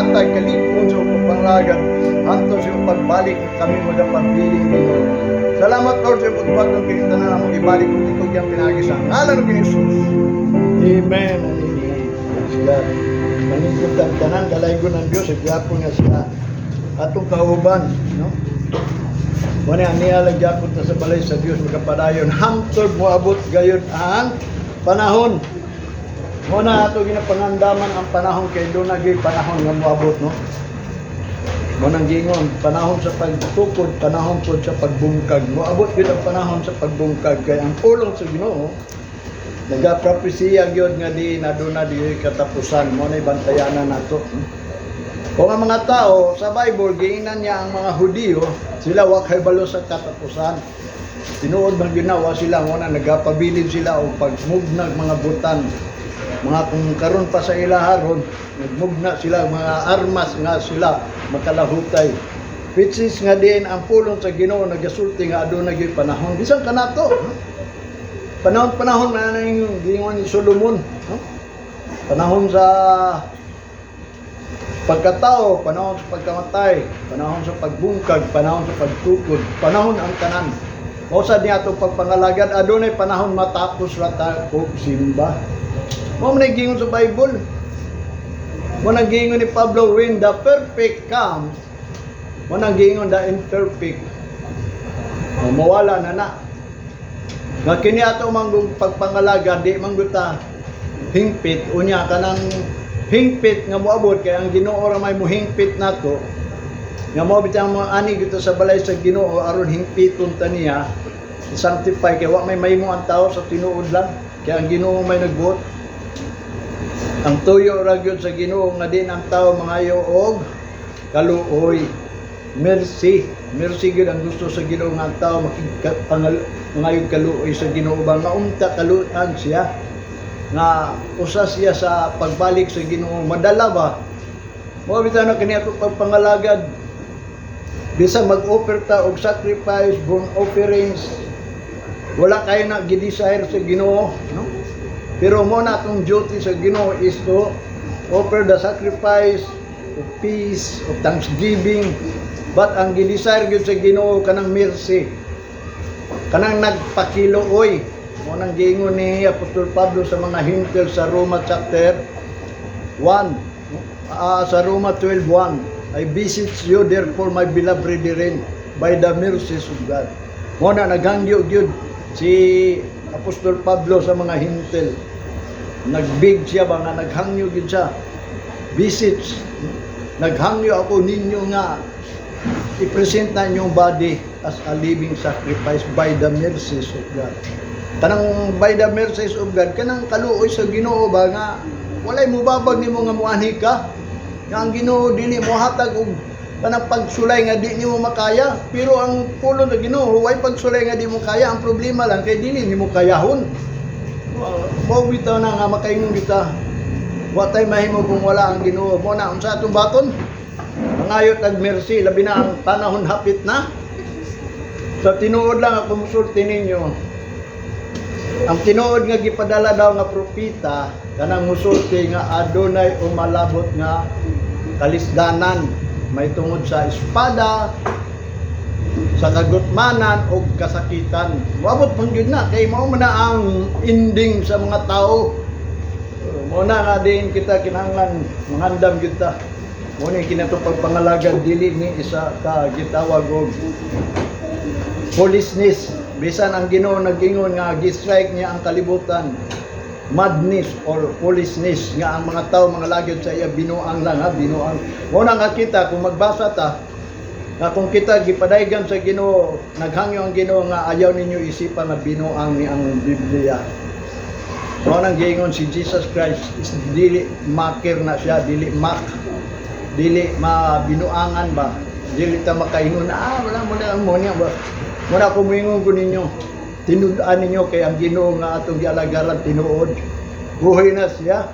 matay kalipon sa pagpanglagad hanto sa pagbalik kami magapagbiling Ginoo. Salamat Lord sa pagpatong kay tanan mo ibalik ko dito yang pinagi sa ngalan ni Jesus. Amen and amen. Praise God. Maningkod ang tanan dalaygo ng Dios sa gyapon nga sila atong kauban, no? Muna ang nialag gyapon ta sa balay sa Dios magapadayon hangtod moabot gayon ang panahon. Muna ato ginapangandaman ang panahon kay do na gyud panahon nga moabot, no? Munang gingon, panahon sa pagtukod, panahon po sa pagbungkag. Moabot yun ang panahon sa pagbungkag. Kaya ang pulong sa Ginoo, nagapropesiya yun nga di na doon na di katapusan. Muna'y bantayanan nato. Kung ang mga tao sa Bible, giinan niya ang mga Hudiyo, sila wakay balo sa katapusan. Tinuod ng ginawa sila, muna nagapabilin sila o pagmugnag mga butan. Mga kung karon pa sa ilaharon, nagmugna sila, mga armas nga sila makalahutay. Which is nga din ang pulong sa Ginoo nagasulti nga aduna gyud panahon. Bisan kanato. Panahon na yung gingon ni Solomon, no? Panahon sa pagkatao, panahon sa pagkamatay, panahon sa pagbungkag, panahon sa pagtukod, panahon ang tanan. Mausa niya itong pagpangalagad, adunay panahon matapos rata o simba. Mo man gingon sa Bible. Mo nang gingon ni Pablo, when the perfect comes, mo nang gingon the imperfect. Mawala na na. Nga kini ato manggong pagpangalaga di mangguta hingpit unya kanang hingpit nga moabot kay ang Ginoo ra may mohingpit nato. Nga mo bitang mo ani gito sa balay sa Ginoo aron hingpiton ta niya sanctify kay wa may mahimo ang tao sa tinuod lang kay ang Ginoo may nagbuot. Ang tuyo ra gyud sa Ginoo nga din ang tao mangayo og kaluoy. Mercy gyud ang gusto sa Ginoo nga ang tao mangayo kaluoy sa Ginoo ba nga unta kaluoy siya nga usa siya sa pagbalik sa Ginoo madala ba. Mo bitaw na kani ato pagpangalagad bisan mag-offer ta og sacrifice, burnt offerings, wala kayo na gidesire sa Ginoo, no? Pero mo na itong duty sa Ginoo is to offer the sacrifice of peace, of thanksgiving. But ang gidesire gyud sa Ginoo kanang mercy. Kanang nagpakiluoy. Mo nang giingon ni Apostol Pablo sa mga hintil sa Roma chapter 1. Sa Roma 12:1. I beseech you therefore my beloved brethren by the mercies of God. Mo na naghangyo gyud si Apostol Pablo sa mga hintil. Nagbig siya ba nga naghangyo gid siya. Beseech. Naghangyo ako ninyo nga i-present na inyong body as a living sacrifice by the mercies of God. Kanang by the mercies of God, kanang kaluoy sa Ginoo ba nga walay mubabag nimo nga muanhi ka. Nga ang Ginoo dili mo hatag og kanang pagsulay nga di nimo makaya, pero ang pulo na Ginoo way pagsulay nga di mo kaya. Ang problema lang kay dili nimo kayahon. Mo bitaw na nga makaingon kita. Wa tay mahimo kung wala ang Ginoo. Mo na unsa atong baton? Mangayot ag mercy labi na ang panahon hapit na. Sa tinuod lang ako musulti ninyo. Ang tinuod nga gipadala daw nga propeta kanang musulti nga adunay umalabot nga kalisdanan may tungod sa espada, sa kagutmanan o kasakitan. Wabot man yun na kay mao man na ang ending sa mga tao. Muna nga din kita kinahanglan mangandam gyud ta. Muna kinatong pagpangalagad dili ni isa ka gitawag og foolishness. Bisan ang Ginoo nagingon nga gi-strike niya ang kalibutan. Madness or foolishness nga ang mga tao mga lagyod sa iya binuang lang ha, binuang. Muna nga kita kung magbasa ta nga kung kita gipadaygan sa Ginoo, naghangyo ang Ginoo nga ayaw ninyo isipan nga binuang ni ang Biblia. So nang giingon si Jesus Christ is dili maker na siya, dili mabinuangan ba, dili ta makaingon wala mo na ang monya ba. Muna ko moingon ko ninyo, tinudaan ninyo kay ang Ginoo nga atong gialagaran tinuod. Buhay na siya.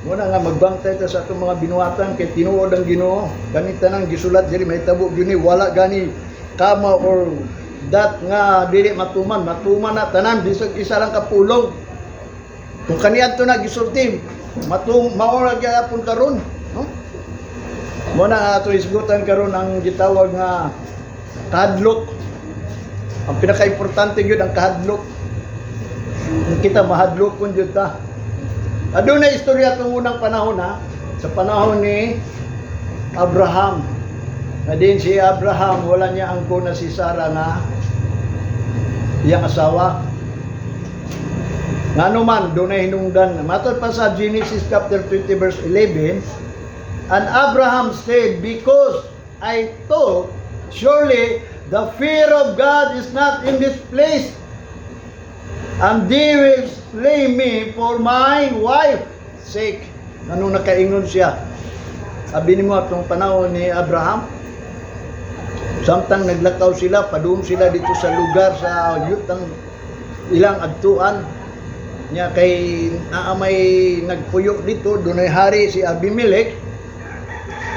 Muna nga magbantay ta sa atong mga binuatan kay tinuod ang Ginoo. Ganita nang gisulat diri mahitabo gyud wala gani kama or dat nga dili matuman na tanan bisag isa lang ka pulong. Kung kaniadto na gisulti, maura gyapon karon, no? Mo na ato isgutan karon ang gitawag nga kahadlok. Ang pinaka-importante gyud ang kahadlok. Kita mahadlokon jud ta. Adunay istorya tong unang panahon ha, sa panahon ni Abraham. Na din si Abraham wala niya angko na si Sarah na iyang asawa. Ngano man dunay hinungdan. Matod pa sa Genesis chapter 20 verse 11, and Abraham said, because I thought surely the fear of God is not in this place, and they will slay me for my wife's sake. Ano nakaingon siya? Sabi ni mo atong panahon ni Abraham, samtang naglakaw sila, padung sila dito sa lugar sa yutang ilang adtuan niya kay may nagpuyo dito, dunay hari si Abimelech.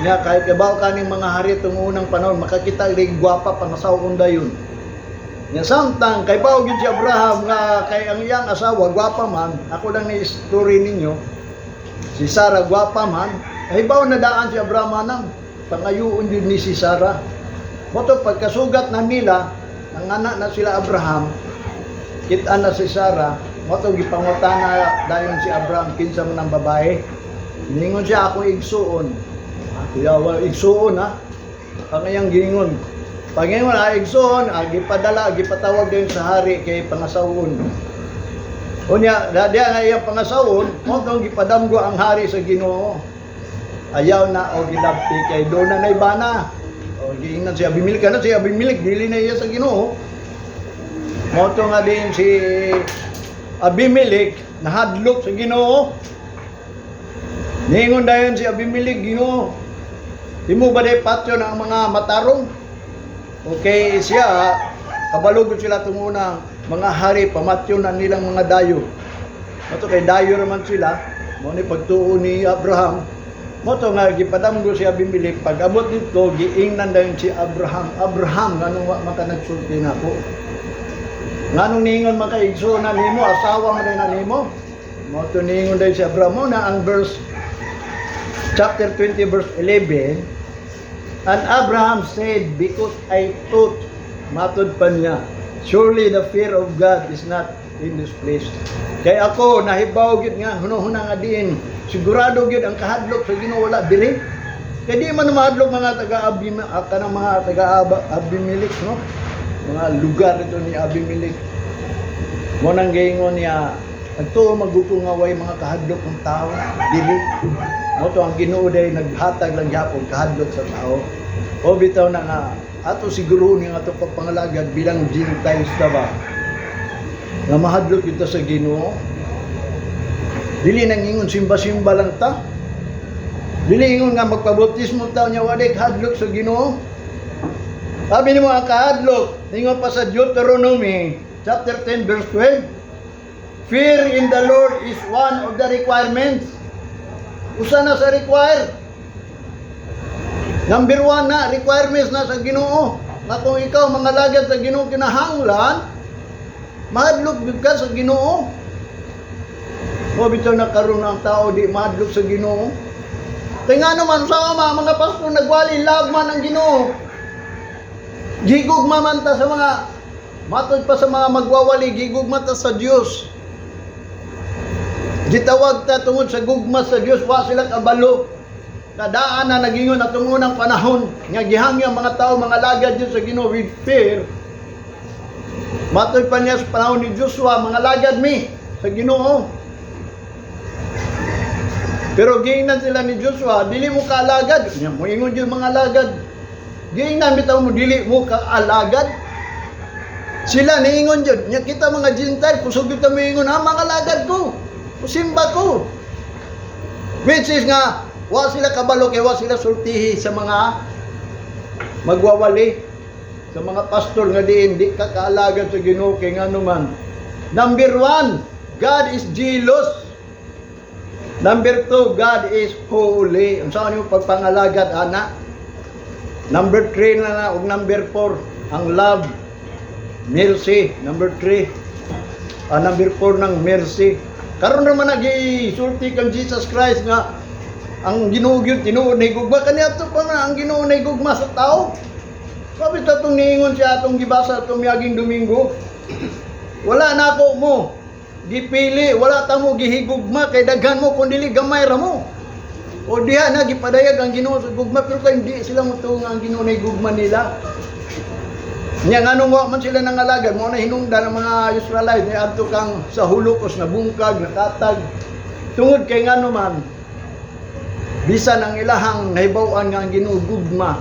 Niya kay kabaw kaning mga hari tong unang panahon makakita ring gwapa pangasawon dayon. Nya samtang kay bawo gyud si Abraham nga kay ang iyang asawa gwapa man, ako lang ni story ninyo. Si Sarah gwapa man, kay bawo nadaan si Abraham nang pangayuon gyud ni si Sarah. Moto pagkasugat na nila, ang anak na sila Abraham, kita na si Sarah, moto gipangutana dayon si Abraham kinsa man ang babae. Ningon siya ako igsuon. Kuya, igsuon ha. Ang iyang gingon. Pangingon igsuon, gipadala, gipatawag din sa hari kay pangasawon. Unya, diya nga iyang pangasawon, montong gipadamgo ang hari sa Ginoo. Ayaw na o gilabti kay do na naibana. O giingnan si Abimelech na si Abimelech dili na iya sa Ginoo. Moto nga din si Abimelech nahadlok sa Ginoo. Ningon dayon si Abimelech, Ginoo, imo ba day patyon ang mga matarong? Okay, siya, kabalugod sila tunguna, mga hari, pamatyon na nilang mga dayo. Mato kay dayo naman sila, mo ni pagtuo ni Abraham. Mato nga, gipadamgo si Abimelech, pag abot dito, giingnan dayon si Abraham. Abraham, ganun maka nagsulti na po. Nganong ningon makaigso na nimo, asawa man na nimo. Mato ningon dayon si Abraham. Mo na ang verse, chapter 20 verse 11, and Abraham said, because I thought, matod pa niya, surely the fear of God is not in this place. Kaya ako, nahibaw gid nga, hunahuna nga din, sigurado gid ang kahadlok sa Ginoo wala diri. Kaya di man mahadlok mga taga-Abimelech, no? Mga lugar ito ni Abimelech. Mo nang gaingon niya, agtuo magguko nga way mga kahadlok ng tao, dili. Moto ang Ginoo day naghatag lang gyapon kahadlok sa tao. O bitaw na nga ato siguro ni ato pagpangalagad bilang Gentiles ta ba. Nga mahadlok kita sa Ginoo. Dili nang ingon simba-simba lang ta. Dili ingon nga magpabautismo ta nya wala kahadlok sa Ginoo. Sabi nimo ang kahadlok, ingon pa sa Deuteronomy chapter 10 verse 12. Fear in the Lord is one of the requirements. Usa na sa require. Number 1 na, requirements na sa Ginoo. Nga kung ikaw mangalagad sa Ginoo kinahanglan, mahadlok ka sa Ginoo. O bitaw na karon ang tao di mahadlok sa Ginoo. Kaya nga naman sa mga pastor nagwali lagman ang Ginoo. Gigugma man ta sa mga matod pa sa mga magwawali, gigugma ta sa Dios. Gitawag ta tungod sa gugma sa Dios, wa sila kabalo. Kadaan na nagingon atong unang panahon nga gihangyo ang mga tao mga lagad Dios sa Ginoo with fear. Matoy pa niya sa panahon ni Joshua, mga lagad mi sa Ginoo. Pero giingnan sila ni Joshua, dili mo kaalagad. Mo ingon jud mga lagad. Giingnan bitaw mo dili mo kaalagad. Sila niingon jud, nya kita mga Gentile kusog kita mo ingon mga lagad ko. Simba ko. Which is nga, wa sila kabalo kay wa sila sultihi sa mga magwawali, sa mga pastor nga diin, di ka kaalagad sa Ginoo kay nga naman. Number 1, God is jealous. Number 2, God is holy. Ang saan yung pagpangalagad, ana? Number 3 na ug number 4, ang love, mercy. Number 3, number 4 ng mercy. Karon naman nag-isulti kang Jesus Christ nga ang Ginoo gyud tinuod na higugma kaniadto pa na ang Ginoo na higugma sa tao. Sabi ta itong niingon siya atong gibasa itong miyaging Domingo. Wala na ako mo gipili, wala ta mo gihigugma kay daghan mo kun dili gamay ra mo. O diha na gipadayag ang Ginoo sa gugma pero kay hindi sila motuong ang Ginoo na higugma nila. Nya nganong wa man sila nangalagad mo na hinungdan ang mga Israelite ni adto kang sa hulukos na bungkag na katag tungod kay ngano man bisan ang ilahang nahibaw-an nga ang Ginoo gugma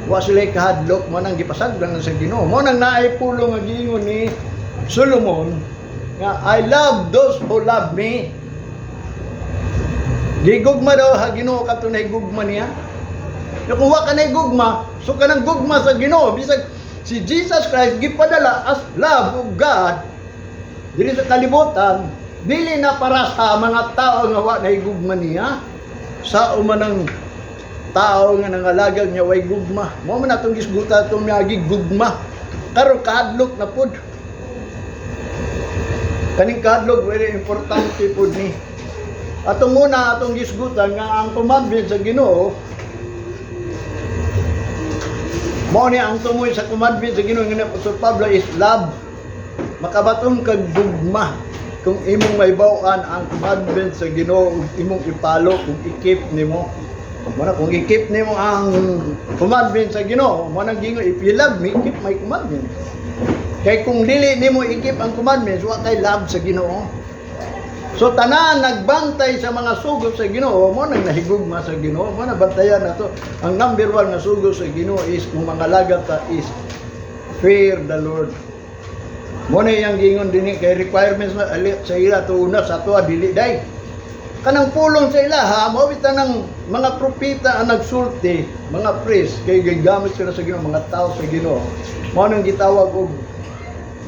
wa sila kahadlok mo nang gipasagdan sa Ginoo mo nang naay pulong nga giingon ni Solomon nga I love those who love me. Gigugma daw ha Ginoo kadto na gugma niya. Kung wa ka na gugma so kanang gugma sa Ginoo bisag si Jesus Christ gipadala as love of God dili sa kalibutan, dili na para sa mga tao nga wa nahigugma niya. Sa umanang tao nga nangalagad niya way gugma. Mo man atong gisgutan atong miyagi gugma. Karon kahadlok na pud. Kaning kahadlok very importante pud ni. Atong muna atong gisgutan nga ang commandment sa Ginoo mo ni ang tumoy sa commandment sa Ginoo nga Apostol Pablo is love. Makabaton kag gugma kung imong maybaw-an ang commandment sa Ginoo ug imong ipalo kung ikip nimo. Mo na kung ikip nimo ang commandment sa Ginoo, mo nang gingon if you love me, keep my commandment. Kay kung dili nimo ikip ang commandments, wa kay love sa Ginoo. So tanan nagbantay sa mga sugod sa Ginoo, mo nang nahigugma sa Ginoo, mo na bantayan nato. Ang number 1 nga sugod sa Ginoo is kung mga lagat ta is fear the Lord. Mo na yang gingon dinhi kay requirements na sa ila to una sa ato dili day. Kanang pulong sa ilaha mao bitan ng mga propeta ang nagsulti, mga priest kay gigamit sila sa Ginoo, mga tao sa Ginoo. Mao nang gitawag og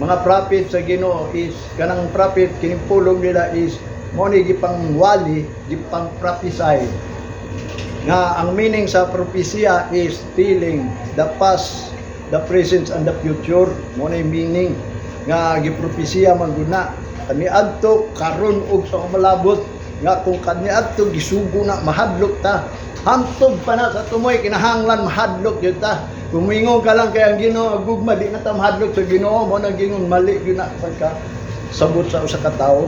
mga prophet sa Ginoo is kanang prophet kining pulong nila is mo ni gipangwali, gipang prophesy. Nga ang meaning sa propesya is telling the past, the present and the future. Mo ni meaning nga gipropesya man guna kaniadto karon ug sa malabot nga kung kaniadto gisugo na mahadlok ta. Hantod pa na sa tumoy kinahanglan mahadlok gyud ta. Kumingon ka lang kay ang Ginoo gugma di na ta mahadlok sa Ginoo mo nang gingon mali gyud na pagka sabot sa usa ka tawo.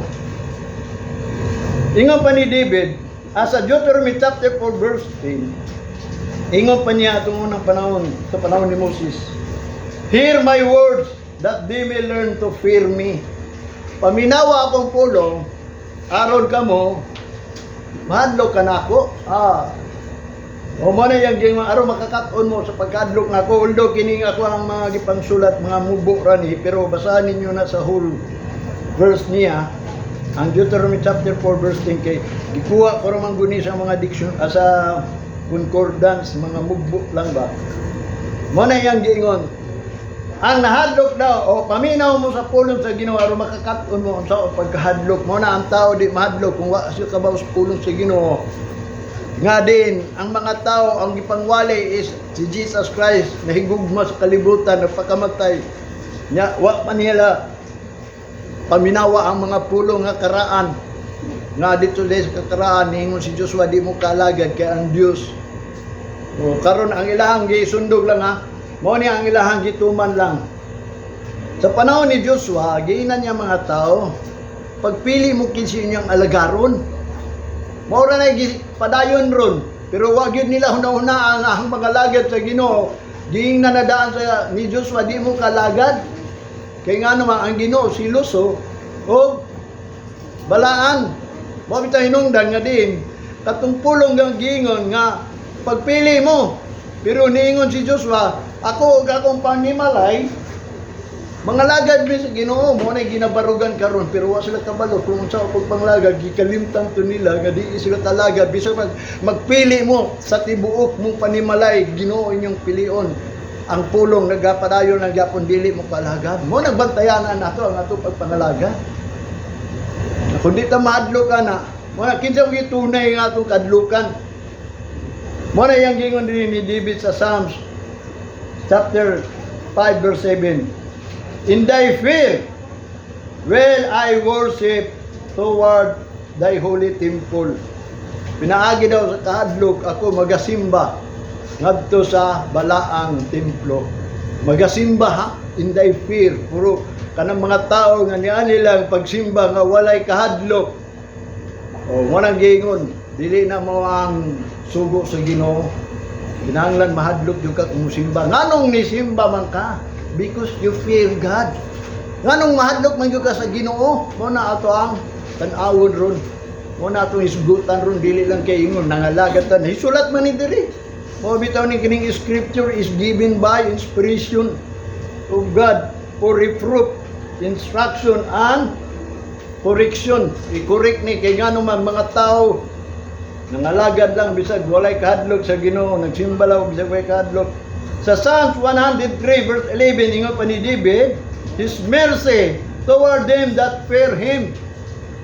Ingon pa ni David asa Deuteronomy chapter 4 verse 10. Ingon pa niya atong unang panahon sa panahon ni Moses. Hear my words that they may learn to fear me. Paminawa akong pulong aron kamo mahadlok ka nako. O mo na yung gingon aron makakaton mo sa pagkadlok nga ako although kini ako ang mga gipangsulat mga mubo ra ni pero basahin ninyo na sa whole verse niya ang Deuteronomy chapter 4 verse 10 kay gikuha ko ra man guni sa mga diction sa concordance mga mubo lang ba. Mo na yung gingon ang nahadlok daw o paminaw mo sa pulong sa Ginoo aron makakaton mo sa pagkahadlok. Mo na ang tao di mahadlok kung wa siya kabaw sa pulong sa Ginoo. Nga din, ang mga tao, ang gipangwali is si Jesus Christ na higugma sa kalibutan, nagpakamatay. Wa pa nila paminawa ang mga pulong nga karaan. Nga dito sa kakaraan, ningon si Joshua, di mo kalagad kay ang Diyos. O, karon ang ilahang gisundog lang ha. Mao ni ang ilahang gituman lang. Sa panahon ni Joshua, giinan niya mga tao, pagpili mo kinsi niyang alagaron. Maura na padayon ron, pero wag yun nila huna-huna ang mga lagad sa Ginoo. Giing nanadaan sa ni Joshua, di mo kalagad. Kaya nga naman ang Ginoo siloso o balaan. Mabita hinungdan nga din, katong pulong ng gingon nga pagpili mo. Pero niingon si Joshua, ako ug akong panimalay, mga lagad mi sa Ginoo mo na ginabarugan karon pero wa sila kabalo kung unsa og panglagad gikalimtan to nila nga di sila talaga bisan magpili mo sa tibuok mong panimalay Ginoo inyong pilion ang pulong nagapadayon ng gyapon dili mo kalagad mo nagbantayanan nato ang ato pagpangalaga kung di ta maadlo ka na mo na kinsa og tunay nga atong kadlukan mo na yang gingon din ni David sa Psalms chapter 5 verse 7. In thy fear will I worship toward thy holy temple. Pinaagi daw sa kahadlok ako magasimba ngadto sa balaang templo. Magasimba ha, in thy fear. Puro kanang mga tao nga niya nilang pagsimba nga walay kahadlok. O wanang gingon, dili na mo ang sugo sa Ginoo. Kinahanglan mahadlok jud ka kung simba. Nganong ni simba man ka? Because you fear God. Nganong mahadlok man jud ka sa Ginoo? Mo na ato ang tan-awon ron. Mo na atong isgutan ron, dili lang kay ingon nangalagad ta. Hisulat man ni diri. Mo bitaw ni kining scripture is given by inspiration of God for reproof, instruction and correction. I-correct ni kay ngano man mga tao nangalagad lang bisag walay kahadlok sa Ginoo, nagsimba lang bisag walay kahadlok. Sa Psalms 103 verse 11 ingon pa ni David, His mercy toward them that fear Him.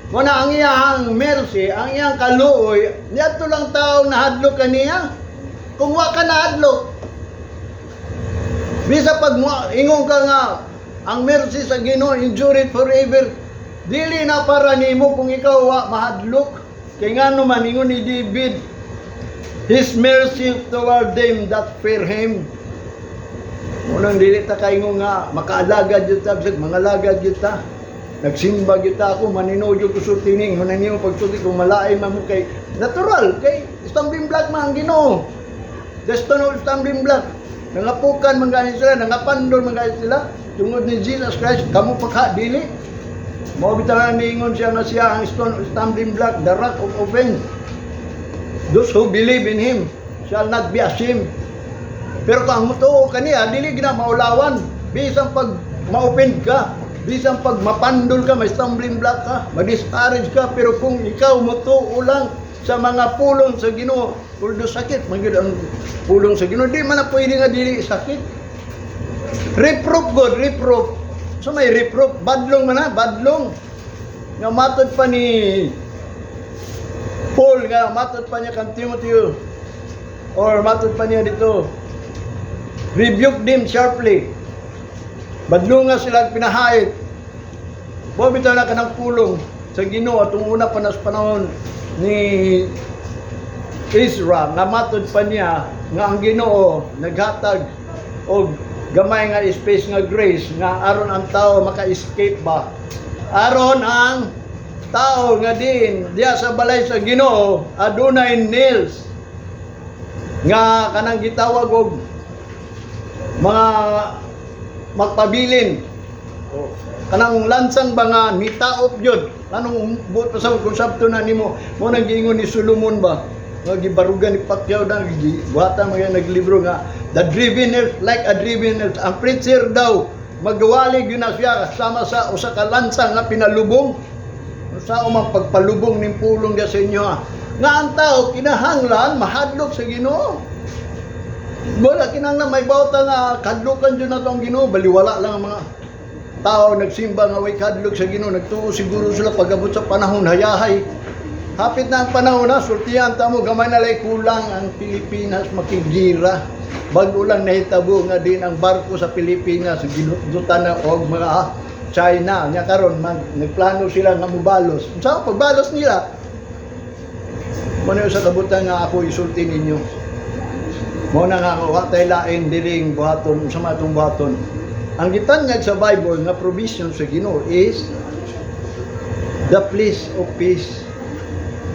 Muna ang iyang mercy, ang iyang kaluoy, niadto lang taong nahadlok kaniya. Kung wa ka nahadlok, bisa pag ingon ka nga, ang mercy sa Ginoo endured forever. Dili na para nimo kung ikaw wa mahadlok. Kay ngano man ingon ni David, His mercy toward them that fear Him. Unang dili ta kaingon nga makaalagad jud ta, mangalagad jud ta. Nagsimba gyud ako, maninuyo ko sultining, hunan niyo pagsulti kung malaay man mo kay natural kay stumbling block man ang Ginoo. Destino stumbling block. Nangapukan man gani sila, nangapandol man gani sila tungod ni Jesus Christ, kamo pagka dili. Mao bitaw niingon siya nga siya ang stumbling block, the rock of offense. Those who believe in Him shall not be ashamed. Pero kung ang mutuo kaniya, dili gina maulawan. Bisan pag ma-offend ka, bisan pag mapandol ka, may stumbling block ka, ma-discourage ka, pero kung ikaw mutuo lang sa mga pulong sa Ginoo, tuldo sakit, magyud ang pulong sa Ginoo, di man na pwede nga dili sakit. Reproof God, reproof. So may reproof, badlong man na, badlong. Nga matod pa ni Paul, nga matod pa niya kang Timothy, or matod pa niya dito, rebuke them sharply. Badlong nga sila pinahait. Bumitaw na ka ng pulong sa Ginoo atong una pa na sa panahon ni Israel, nga matod pa niya nga ang Ginoo naghatag og gamay nga space nga grace nga aron ang tao maka-escape ba, aron ang tao nga diya sa balay sa Ginoo adunay nails nga kanang gitawag og mga magpabilin. Kanang lansang ba nga nitaop jud, anong buot pa sa konsepto na nimo mo nag-ingon ni Solomon ba nga gibarugan ni Pacquiao na gibuhatan mga naglibro nga the driven earth like a driven earth. Ang preacher daw magwalig yun na siya kasama sa usa ka lansang nga pinalubong sa umang pagpalubong ning pulong dia sa inyo nga ang tao kinahanglan mahadlok sa Ginoo. Wala kinahanglan may bawta nga kadlukan jud na tong Ginoo, baliwala lang ang mga tao nagsimba nga way kadlok sa Ginoo, nagtuo siguro sila pagabot sa panahon hayahay. Hapit na ang panahon na, sultihan ta mo gamay na lay kulang ang Pilipinas makigira. Bago lang nahitabo nga din ang barko sa Pilipinas ginutan na og mga China. Nya karon nagplano sila nga mobalos. Unsa pagbalos nila? Mano sa kabutan nga ako isulti ninyo. Mo na nga wa tay lain diring buhaton sa matong buhaton. Ang gitanyag sa Bible nga provision sa Ginoo is the place of peace,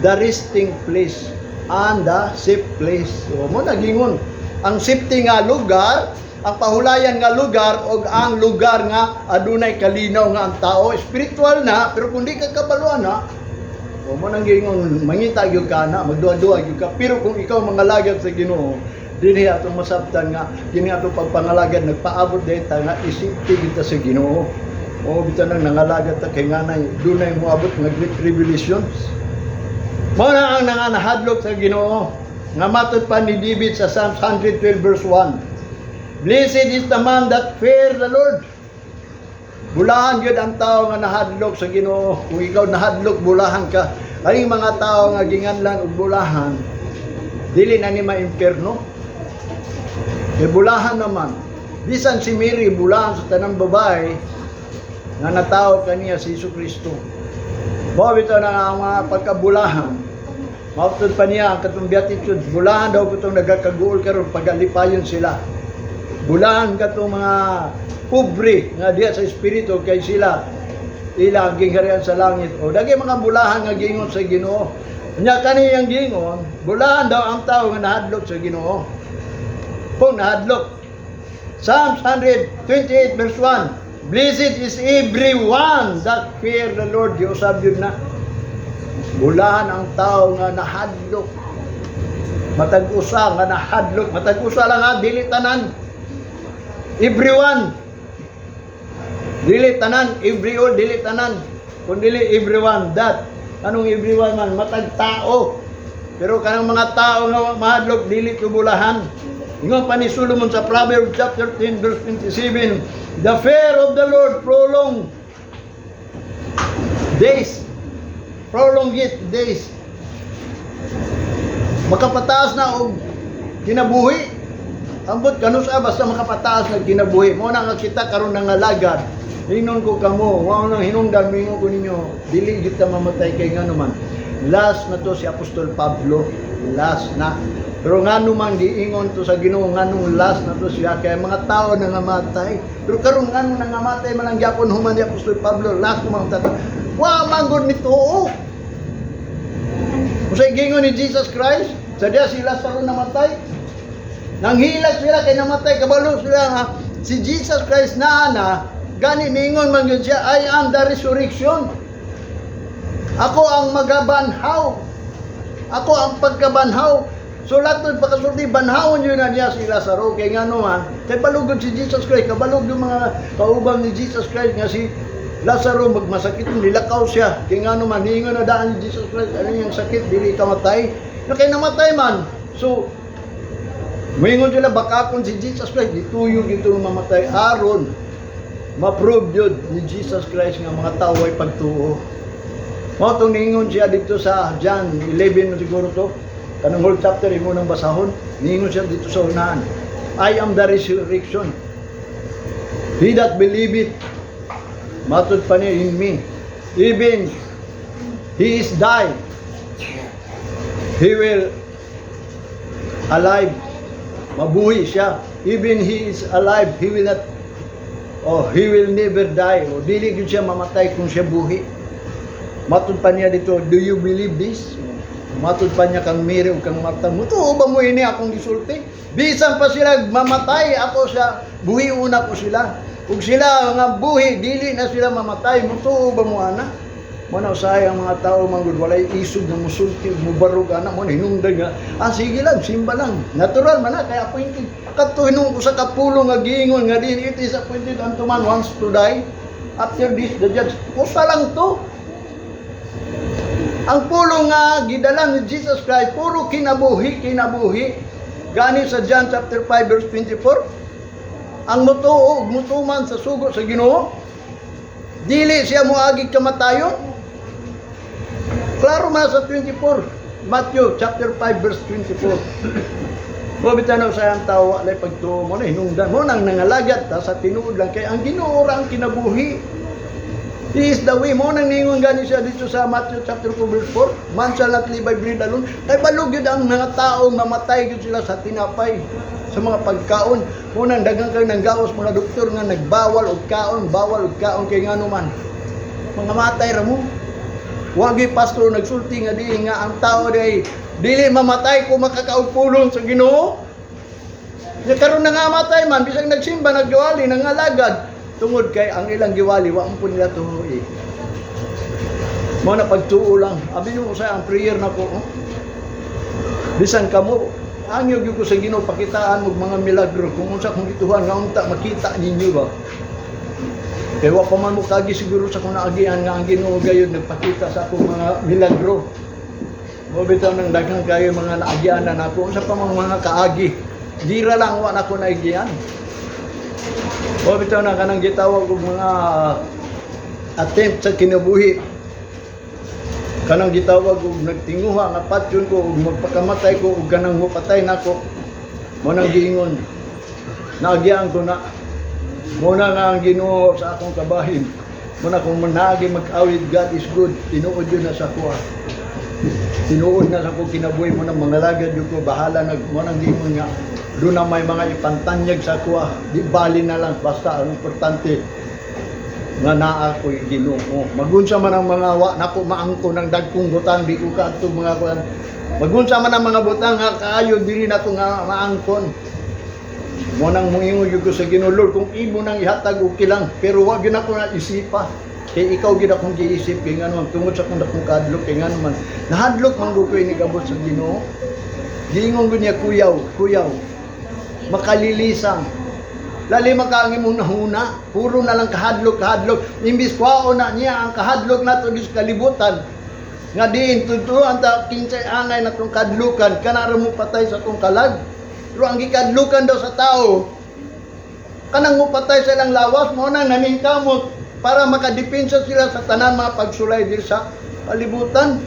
the resting place, and the safe place. So mo nagingon ang safety nga lugar, ang pahulayan nga lugar o ang lugar nga adunay kalinaw nga ang tao, spiritual na pero kung di ka kabaluan na, o mo nagingon mangita gyud ka na, magduwa-duwa gyud ka. Pero kung ikaw mangalagad sa Ginoo, dinhi atong masabtan nga kini atong pagpangalagad nagpaabot dayta nga isipti kita sa Ginoo. O bitan nang nangalagad ta kay nganay dunay moabot nga great revelations. Mao na ang nahadlok sa Ginoo nga matod pa ni David sa Psalms 112 verse 1. Blessed is the man that fear the Lord. Bulahan gyud ang tao nga nahadlok sa Ginoo. Kung ikaw nahadlok, bulahan ka. Ay mga tao nga ginganlan og bulahan, dili na ni ma-impierno. E bulahan naman. Bisan si Mary bulahan sa tanang babae nga natawag kaniya si Jesu Kristo. Mao bitaw na ang mga pagkabulahan Mautod pa niya ang katong beatitude. Bulahan daw katong nagakaguol karon pagalipayon sila. Bulahan katong mga pobre nga diya sa espiritu kay sila ila gingharian sa langit. O dagay mga bulahan nga gingon sa Ginoo. Nya kani yang gingon, bulahan daw ang tao nga nahadlok sa Ginoo. Kung nahadlok. Psalms 128 verse 1. Blessed is everyone that fear the Lord. Diyos sabi na. Bulahan ang tao nga nahadlok. Matag-usa nga nahadlok. Matag-usa lang ha, dili tanan. Everyone. Dili tanan, every all, dili tanan. Kung dili everyone, that. Anong everyone man? Matag-tao. Pero kanang mga tao nga mahadlok, dili to bulahan. Ingon pa ni Solomon sa Proverbs chapter 10 verse 27, the fear of the Lord prolong days. Prolongate days. Makapataas na og kinabuhi. Ambot kanus basta makapataas na kinabuhi. Mo na nga kita karon nga lagad. Hinon ko kamo, wa nang hinungdan mingo ko ninyo, dili gid ta mamatay kay ngano man. Last na to si Apostol Pablo, last na. Pero ngano man giingon to sa Ginoo nganong last na to siya kay mga tao na namatay. Pero karon ngano na namatay man ang gyapon human ni Apostol Pablo, last man ta. Wa manggod ni tuo. Usay gingon ni Jesus Christ, sa diya sila sa namatay. Nanghilag sila kay namatay kabalo sila nga si Jesus Christ na gani ningon man gyud siya, I am the resurrection. Ako ang magabanhaw. Ako ang pagkabanhaw. So lahat pagkasulti banhawon yun na niya si Lazaro kay ngano man kay balugod si Jesus Christ, kabalog yung mga kaubang ni Jesus Christ nga si Lazaro magmasakit nilakaw siya kay ngano man ningon na daan ni Jesus Christ ano yung sakit dili kamatay na kay namatay man. So moingon sila bakakon si Jesus Christ dituyog itong mamatay aron ma-prove yun ni Jesus Christ nga mga tao ay pagtuo. Mao tong ningon siya dito sa John 11 siguro to. Kanang whole chapter imo nang basahon, ningon siya dito sa unahan. I am the resurrection. He that believeth, matod pa niya in me. Even he is died, he will alive. Mabuhi siya. Even he is alive, he will not, he will never die. O dili gyud siya mamatay kung siya buhi. Matod pa niya dito, do you believe this? Matod pa niya kang miri o kang mata mo. Tuo ba mo ini akong gisulti? Bisan pa sila mamatay, ako siya, buhi una ko sila. Kung sila nga buhi, dili na sila mamatay. Tuo ba mo ana? Muna usay ang mga tao manggod, walay isog na musulti, mubarog ana mo, hinungdag nga. Sige lang, simba lang. Natural man na, kaya appointed. Kato hinung ko sa kapulo nga giingon, nga din, it is appointed unto man wants to die. After this, the judge, kusa lang to. Ang pulo nga gidala ni Jesus Christ, puro kinabuhi. Gani sa John chapter 5 verse 24. Ang mutuo, mutuman sa sugo sa Ginoo, dili siya moagi kamatayon. Klaro man sa 24. Matthew chapter 5 verse 24. Mabitanaw sa ang tao, alay pagtuo mo na, hinungdan mo nang nangalagad, ta sa tinuod lang, kaya ang Ginoo ra ang kinabuhi. He is the way. Mo nang ningon gani siya dito sa Matthew chapter 4 verse 4. Man shall not live by bread alone. Kay balog yun ang mga tao mamatay yun sila sa tinapay, sa mga pagkaon. Mo nang dagang kayo ng gawas mga doktor nga nagbawal og kaon, bawal og kaon kay ngano man. Mga matay ra mo. Wagi pastor nagsulti nga di nga ang tao day dili mamatay kung makakaog pulong sa Ginoo. Ya karon na nga matay man bisag nagsimba nagduali nangalagad. Tungod kay ang ilang giwali wa mo nila tuhoy. Mo na pagtuo lang. Abi mo sa ang prayer nako. Bisan kamo angyo gyud ko sa Ginoo pakitaan og mga milagro kung unsa kung gituhan nga unta makita ninyo ba. Kay wa pa man mo kagi siguro sa kung naagian nga ang Ginoo gayud nagpakita sa akong mga milagro. Mo bitaw nang daghang kayo mga naagian na nako unsa pa mga kaagi. Dira lang wa nako naagian. O bitaw na kanang gitawag og mga attempt sa kinabuhi. Kanang gitawag og nagtinguha nga patyon ko og magpakamatay ko og kanang mapatay nako. Mo nang giingon. Naagyan ko na. Mo na nga ang Ginoo sa akong kabahin. Mo na kung managi mag-awit, God is good. Tinuod yun na sa kuha. tinuod na sa ko kinabuhi mo ng mga lagad yung ko bahala mo nang gingon nga doon na may mga ipantanyag sa kuha di bali na lang basta ang importante nga naa ko'y Ginoo. Magunsa man ang mga wa nako maangko ng dagkong butang di ko kadto mga kuan. Magunsa man ang mga butang nga kaayo dili nato nga maangkon. Mo nang moingon gyud ko sa Ginoo, Lord, kung imo nang ihatag okay lang, pero wa gyud ako na isipa. Kay ikaw gid akong giisip kay ngano tungod sa kung dakong kadlok kay ngano man nahadlok man ko ini gabot sa Ginoo. Giingon ko niya kuyaw. Makalilisang. Lali makaangi mong nahuna, puro na lang kahadlok. Imbis kwaon na niya ang kahadlok nato dis kalibutan. Nga diin tutuan ta kinsay angay natong kadlukan kanara mo patay sa tong kalag. Pero ang gikadlukan daw sa tao kanang mo patay sa ilang lawas mo nang naningkamot para makadepensa sila sa tanan mga pagsulay diri sa kalibutan.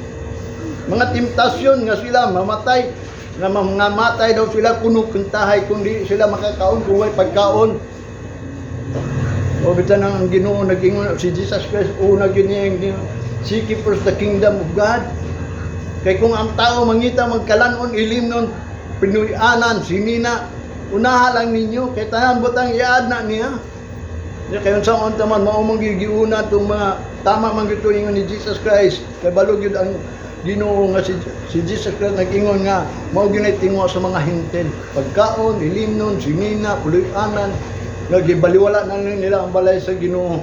Mga temptasyon nga sila mamatay, nga mamatay daw sila kuno kuntahay kung di sila makakaon kung way pagkaon. O bitan ang Ginoo nag-ingon si Jesus Christ una gyud niya seek ye first the kingdom of God. Kay kung ang tao mangita magkalanon ilimnon pinuyanan sinina unaha lang ninyo kay tanan butang iad na niya. Ya kayon sa on taman mao mong gigiuna tong mga tama man gito ingon ni Jesus Christ kay balog yun ang Ginoo nga si Jesus Christ nag-ingon nga mao gyud tingwa sa mga hintel pagkaon ilimnon sinina puluyanan nga gibaliwala na nila ang balay sa Ginoo.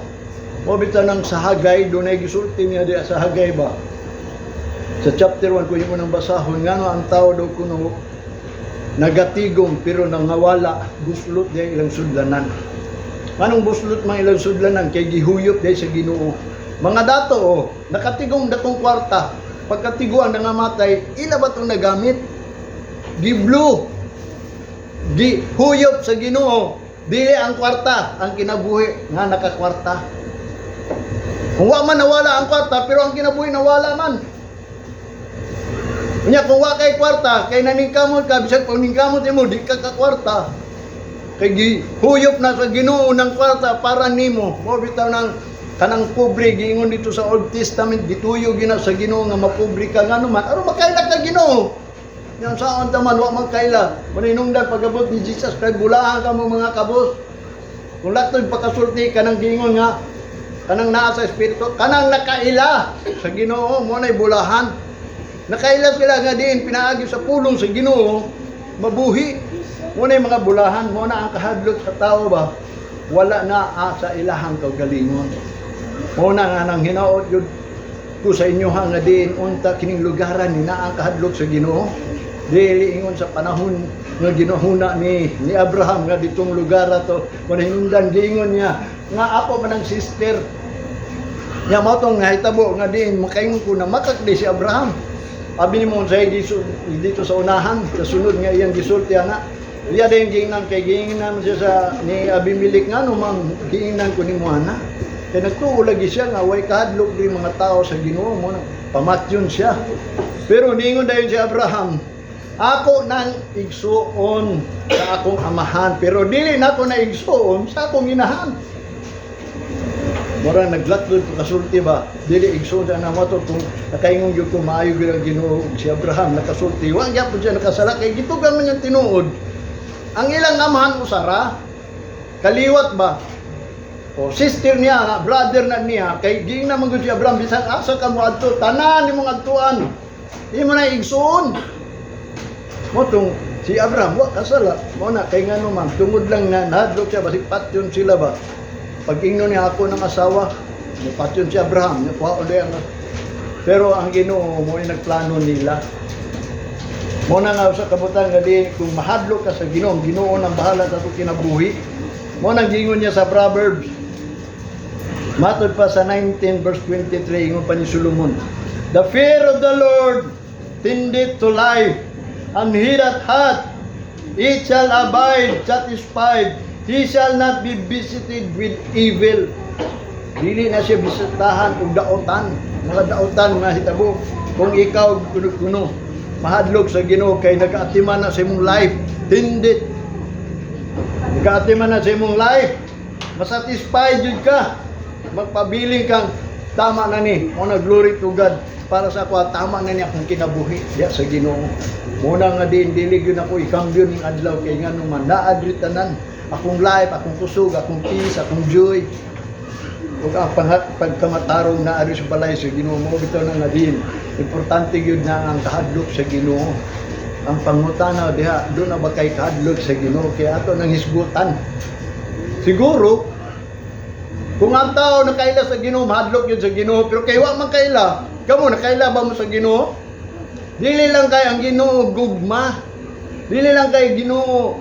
Mo bitan nang sa Hagay dunay gisulti niya di sa Hagay ba sa chapter 1 ko yung unang basahon ngano ang tao daw kuno nagatigom pero nangawala buslot di ilang sudlanan. Manong buslot mga ilang sudlanan kay gihuyop dahil sa Ginoo. Mga dato nakatigong datong kwarta. Pagkatiguan na ngamatay, ila ba itong nagamit? Giblo. Gihuyop sa Ginoo. Dili ang kwarta, ang kinabuhi nga nakakwarta. Kung wa man nawala ang kwarta, pero ang kinabuhi nawala man. Unya kung wa kay kwarta, kay naningkamot ka, bisag kung ningkamot mo, di ka kakwarta. Kay gihuyop na sa Ginoo ng kwarta para nimo. Mo bitaw nang kanang pobre giingon dito sa Old Testament gituyo gina sa Ginoo nga mapobre ka ngano man aron makaila ka Ginoo. Yang saon ta man wa magkaila. Maninungdan pagabot ni Jesus Christ bulahan ka mo mga kabos. Kung latoy pakasulti kanang giingon nga kanang naa sa espiritu kanang nakaila sa Ginoo mo nay bulahan. Nakaila sila nga diin pinaagi sa pulong sa Ginoo mabuhi. Muna yung mga bulahan, muna ang kahadlok sa tao ba, wala na sa ilahang kaugalingon. Muna nga nang hinaot yun ko sa inyo nga diin unta kining lugaran ni na ang kahadlok sa Ginoo. Dili ingon sa panahon nga ginahuna ni Abraham nga ditong lugar ato. Kung hinundan giingon niya nga ako man ang sister. Nya mao tong hitabo nga diin makaingon ko na makakdi si Abraham. Abi ni mo sa dito sa unahan, sa sunod nga iyang gisulti ana. Iya din giingnan kay giingnan siya sa ni Abimelech nga no man giingnan ko ni Moana. Kay nagtuo lagi siya nga way kahadlok di mga tao sa Ginoo mo pamatyon siya. Pero niingon dayon si Abraham, ako nang igsuon sa akong amahan, pero dili nako na igsuon sa akong inahan. Mura naglatod ko kasulti ba, dili igsuon sa anang motor kung nakaingon gyud ko maayo gyud ang Ginoo si Abraham nakasulti. Wa gyapon siya nakasala kay gitugan man yang tinuod. Ang ilang amahan usara kaliwat ba? O sister niya, brother na niya, kay giing na magud si Abraham bisan asa ka mo adto, tanan imong adtuan. Di mo na igsuon. Mo tong si Abraham wa kasala, mo na kay ngano man tungod lang na nahadlok siya basig patyon sila ba. Pag ingno niya ako ng asawa, patyon si Abraham, nakuha ulit ang pero ang Ginoo mo ay nagplano nila. Mo na nga sa kabutan nga di kung mahadlok ka sa Ginoo, Ginoo nang bahala sa kinabuhi. Mo nang gingon niya sa Proverbs. Matod pa sa 19 verse 23 ingon pa ni Solomon. The fear of the Lord tendeth to life, and he that hath it shall abide satisfied. He shall not be visited with evil. Dili na siya bisitahan og daotan, mga daotan nga hitabo. Kung ikaw kuno mahadlok sa Ginoo kay nagaatiman na sa imong life, tindit. Nagaatiman na sa imong life, masatisfied jud ka. Magpabiling kang tama na ni, mo na glory to God. para sa ako tama na niya akong kinabuhi diya sa Ginoo. Muna nga din dili gyud ako ikambyo ning adlaw kay ngano man naa diri tanan akong life, akong kusog, akong peace, akong joy. Ug ang pagkamatarong na ari sa balay sa Ginoo mo bitaw na nga din. Importante gyud na ang kahadlok sa Ginoo. Ang pangutana diha do na ba kay kahadlok sa Ginoo kay ato nang hisgutan. Siguro kung ang tao nakaila sa Ginoo, mahadlok yun sa Ginoo, pero kay wa man kaila, kamo nakaila ba mo sa Ginoo? Dili lang kay ang Ginoo gugma. Dili lang kay Ginoo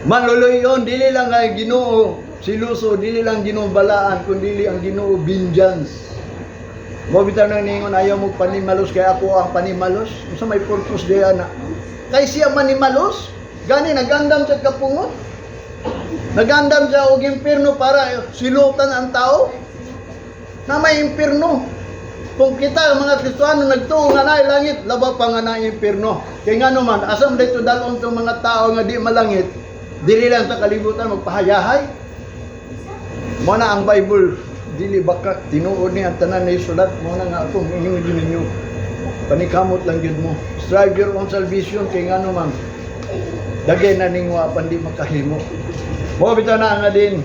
manluluyon, dili lang kay Ginoo siluso, dili lang Ginoo balaan, kundi ang Ginoo vengeance. Mo bitaw nang ningon ayaw mo panimalos kay ako ang panimalos. Unsa may purpose diya na? Kay siya manimalos, gani nagandam sa kapungot. Nagandam siya og impierno para silutan ang tao na may impierno. Kung kita mga Kristiyano nagtuo nga na langit, laba pa nga na impierno. Kay ngano man asam dito dalon tong mga tao nga di malangit, dili lang sa kalibutan magpahayahay. Mo na ang Bible dili baka tinuod ni ang tanan ni sulat mo na nga akong ingon ninyo. Panikamot lang gyud mo. Strive your own salvation kay ngano man dagay na ning wa pandi makahimo. Mo bitaw na nga din.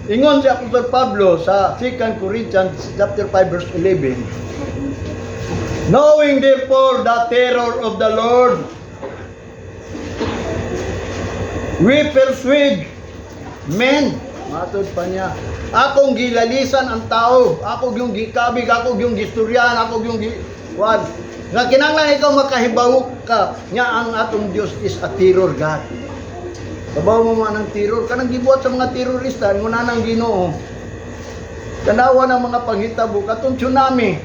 Ingon si Apostol Pablo sa 2 Corinthians chapter 5 verse 11. Knowing therefore the terror of the Lord, we persuade men. Matod pa niya. Akong gilalisan ang tao. Ako yung gikabig, ako yung gistoryan, ako yung giwan. Nga kinanglan ikaw makahibaw ka nga ang atong Dios is a terror God. Kabaw mo man ang terror, kanang gibuhat sa mga terorista, nguna nang Ginoo. Tanawa ng mga panghitabo, katong tsunami,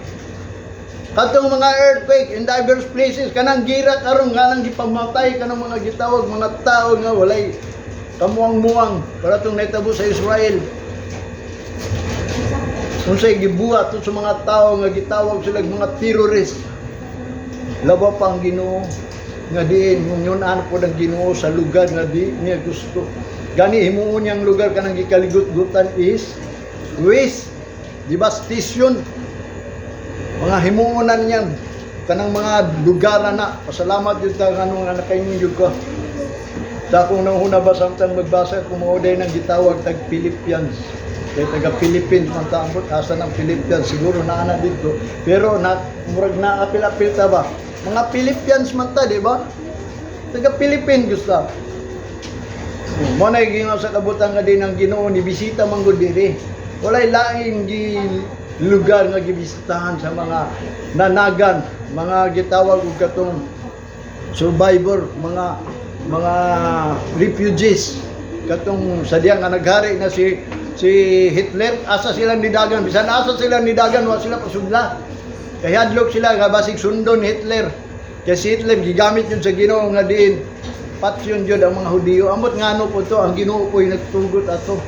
katong mga earthquake in diverse places, kanang gira karon nga nang gipagmatay kanang mga gitawag mga tao nga walay kamuang-muang para itong naitabo sa Israel. Kung sa'y gibuhat sa mga tao nga gitawag sila mga terrorist, laba pang Ginoo nga diin ngunyonan po ng Ginoo sa lugar nga di niya gusto. Gani himuon niyang lugar kanang gikaligut-gutan is waste, devastation. Mga himuonan niyan kanang mga lugar na pasalamat jud ta kanang nga nakaingon jud ko. Sa akong nahuna ba samtang magbasa ko mauday nang gitawag tag Philippians. Kay taga Philippines man ta ambot asa ng Philippians siguro naana dito. Pero na murag na apil-apil ta ba? Mga Philippians man ta, di ba? Taga Philippines gusto. Mo na gingaw sa kabutan nga din ang Ginoo ni bisita man gud diri. Walay laing lugar nga gibisitahan sa mga nanagan, mga gitawag og katong survivor, mga refugees. Katong sadya nga naghari na si Hitler, asa sila nidagan, bisan asa sila nidagan wa sila pasudla. Kaya hadlok sila nga basig sundon Hitler. Kaya si Hitler gigamit yun sa Ginoo nga diin patyon jud ang mga Hudiyo. Amot ngano po to ang Ginoo po'y nagtugot ato.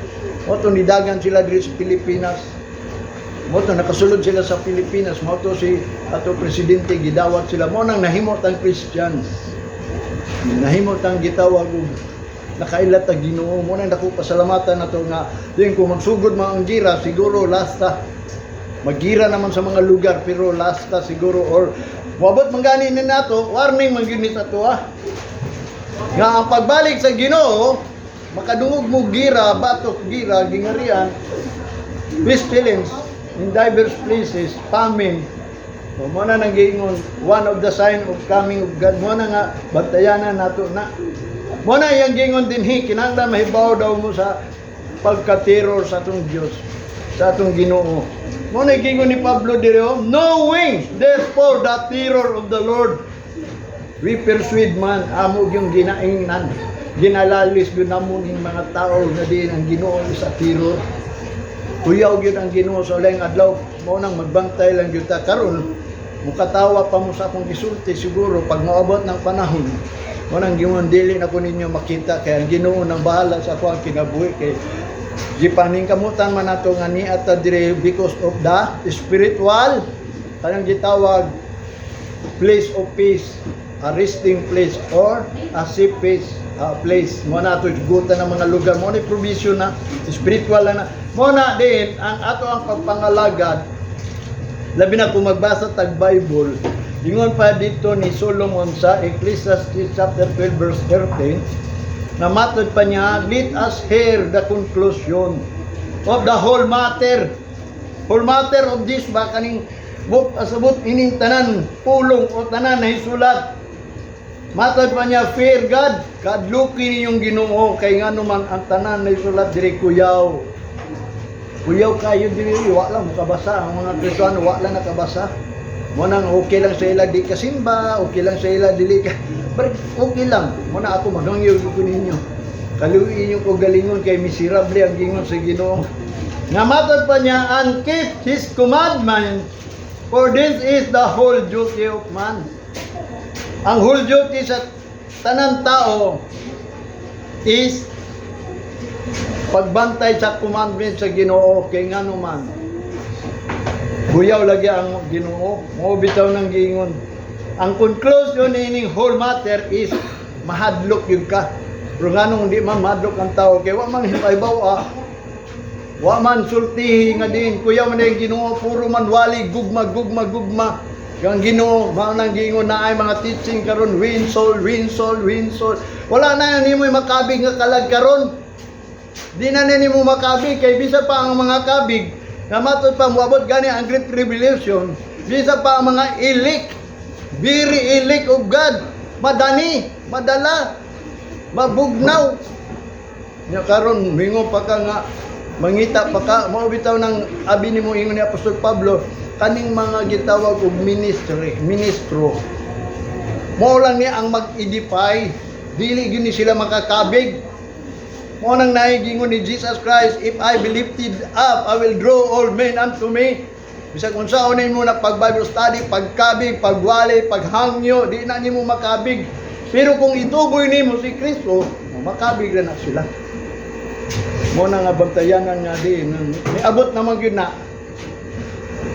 Moto nidagan sila diri sa Pilipinas. Moto nakasulod sila sa Pilipinas. Moto si ato presidente gidawat sila. Mo nang nahimot ang Christians. Nahimot ang gitawag og nakailat ang Ginoo. Mo nang dako pasalamatan nato nga din kung magsugod man ang gira siguro lasta. Magira naman sa mga lugar pero lasta siguro or wabot mangani ni nato warning man gyud ato nga ang pagbalik sa Ginoo makadungog mo gira batok gira gingarian pestilence in diverse places famine mo na nang giingon one of the sign of coming of God mo na nga bantayanan nato na mo na yang giingon dinhi kinahanglan mahibaw daw mo sa pagka-terror sa atong Dios sa atong Ginoo. Mo na gingon ni Pablo dito, knowing therefore the terror of the Lord, we persuade man amo yung ginaingnan, ginalalis yun namon yung mga tao na din ang Ginoo sa terror. Kuyaw yun ang Ginoo sa ulang adlaw, mo nang magbantay lang yun ta karon. Mukatawa pa mo sa akong gisulti siguro pag maabot ng panahon. Mo nang gingon dili na ko ninyo makita kaya ang Ginoo nang bahala sa ako ang kinabuhi kay gipaning kamutan man nato nga ni ata dire because of the spiritual kanang gitawag place of peace, a resting place or a safe place mo na to gutan ng mga lugar mo ni provision na spiritual na mo na din ang ato ang pagpangalagad Labi na kung magbasa tag Bible, ingon pa dito ni Solomon sa Ecclesiastes chapter 12 verse 13, na matod pa niya, let us hear the conclusion of the whole matter. Whole matter of this ba kaning book asabot ining tanan pulong o tanan na hisulat. Matod pa niya, fear God, kadluki ninyong Ginoo, kay ngano man ang tanan na hisulat diri kuyaw. Kuyaw kayo diri, wa lang makabasa. Ang mga Kristiyano wa lang nakabasa. Mo nang okay lang sa ila di kasimba, okay lang sa ila dili ka. But okay lang. Mo na ako magangyo ko ninyo. Kaluwi inyo ko galingon kay miserable ang gingon sa Ginoo. Nga matod pa niya, and keep His commandments, for this is the whole duty of man. Ang whole duty sa tanang tao is pagbantay sa commandment sa Ginoo, kay ngano man buyaw lagi ang Ginoo, mo bitaw ng gingon. Ang conclusion ining whole matter is mahadlok yun ka. Pero nganong hindi man mahadlok ang tao, kay wa man hipaybaw wa man sultihi nga din kuyaw man ang Ginoo, puro man wali gugma. Ang Ginoo mao nang gingon na ay mga teaching karon, win soul. Wala na yan nimoy makabig nga kalag karon. Di na nimo makabig, kay bisa pa ang mga kabig na matod pa muabot gani ang great tribulation, bisa pa ang mga elect, very elect of God, madala, mabugnaw. Nya karon mingo pa ka nga mangita pa ka, mao bitaw ng abi nimo ingon ni Apostol Pablo, kaning mga gitawag og ministro. Mao lang ni ang mag-edify, dili gyud ni sila makakabig. Mo nang naigingon ni Jesus Christ, if I be lifted up, I will draw all men unto me. Bisag unsa unay mo na pag Bible study, pagkabig, pagwali, paghangyo, di na nimo makabig. Pero kung ituboy nimo si Kristo, makabig na sila. Mo na nga bantayanan nga din. Niabot naman gyud na.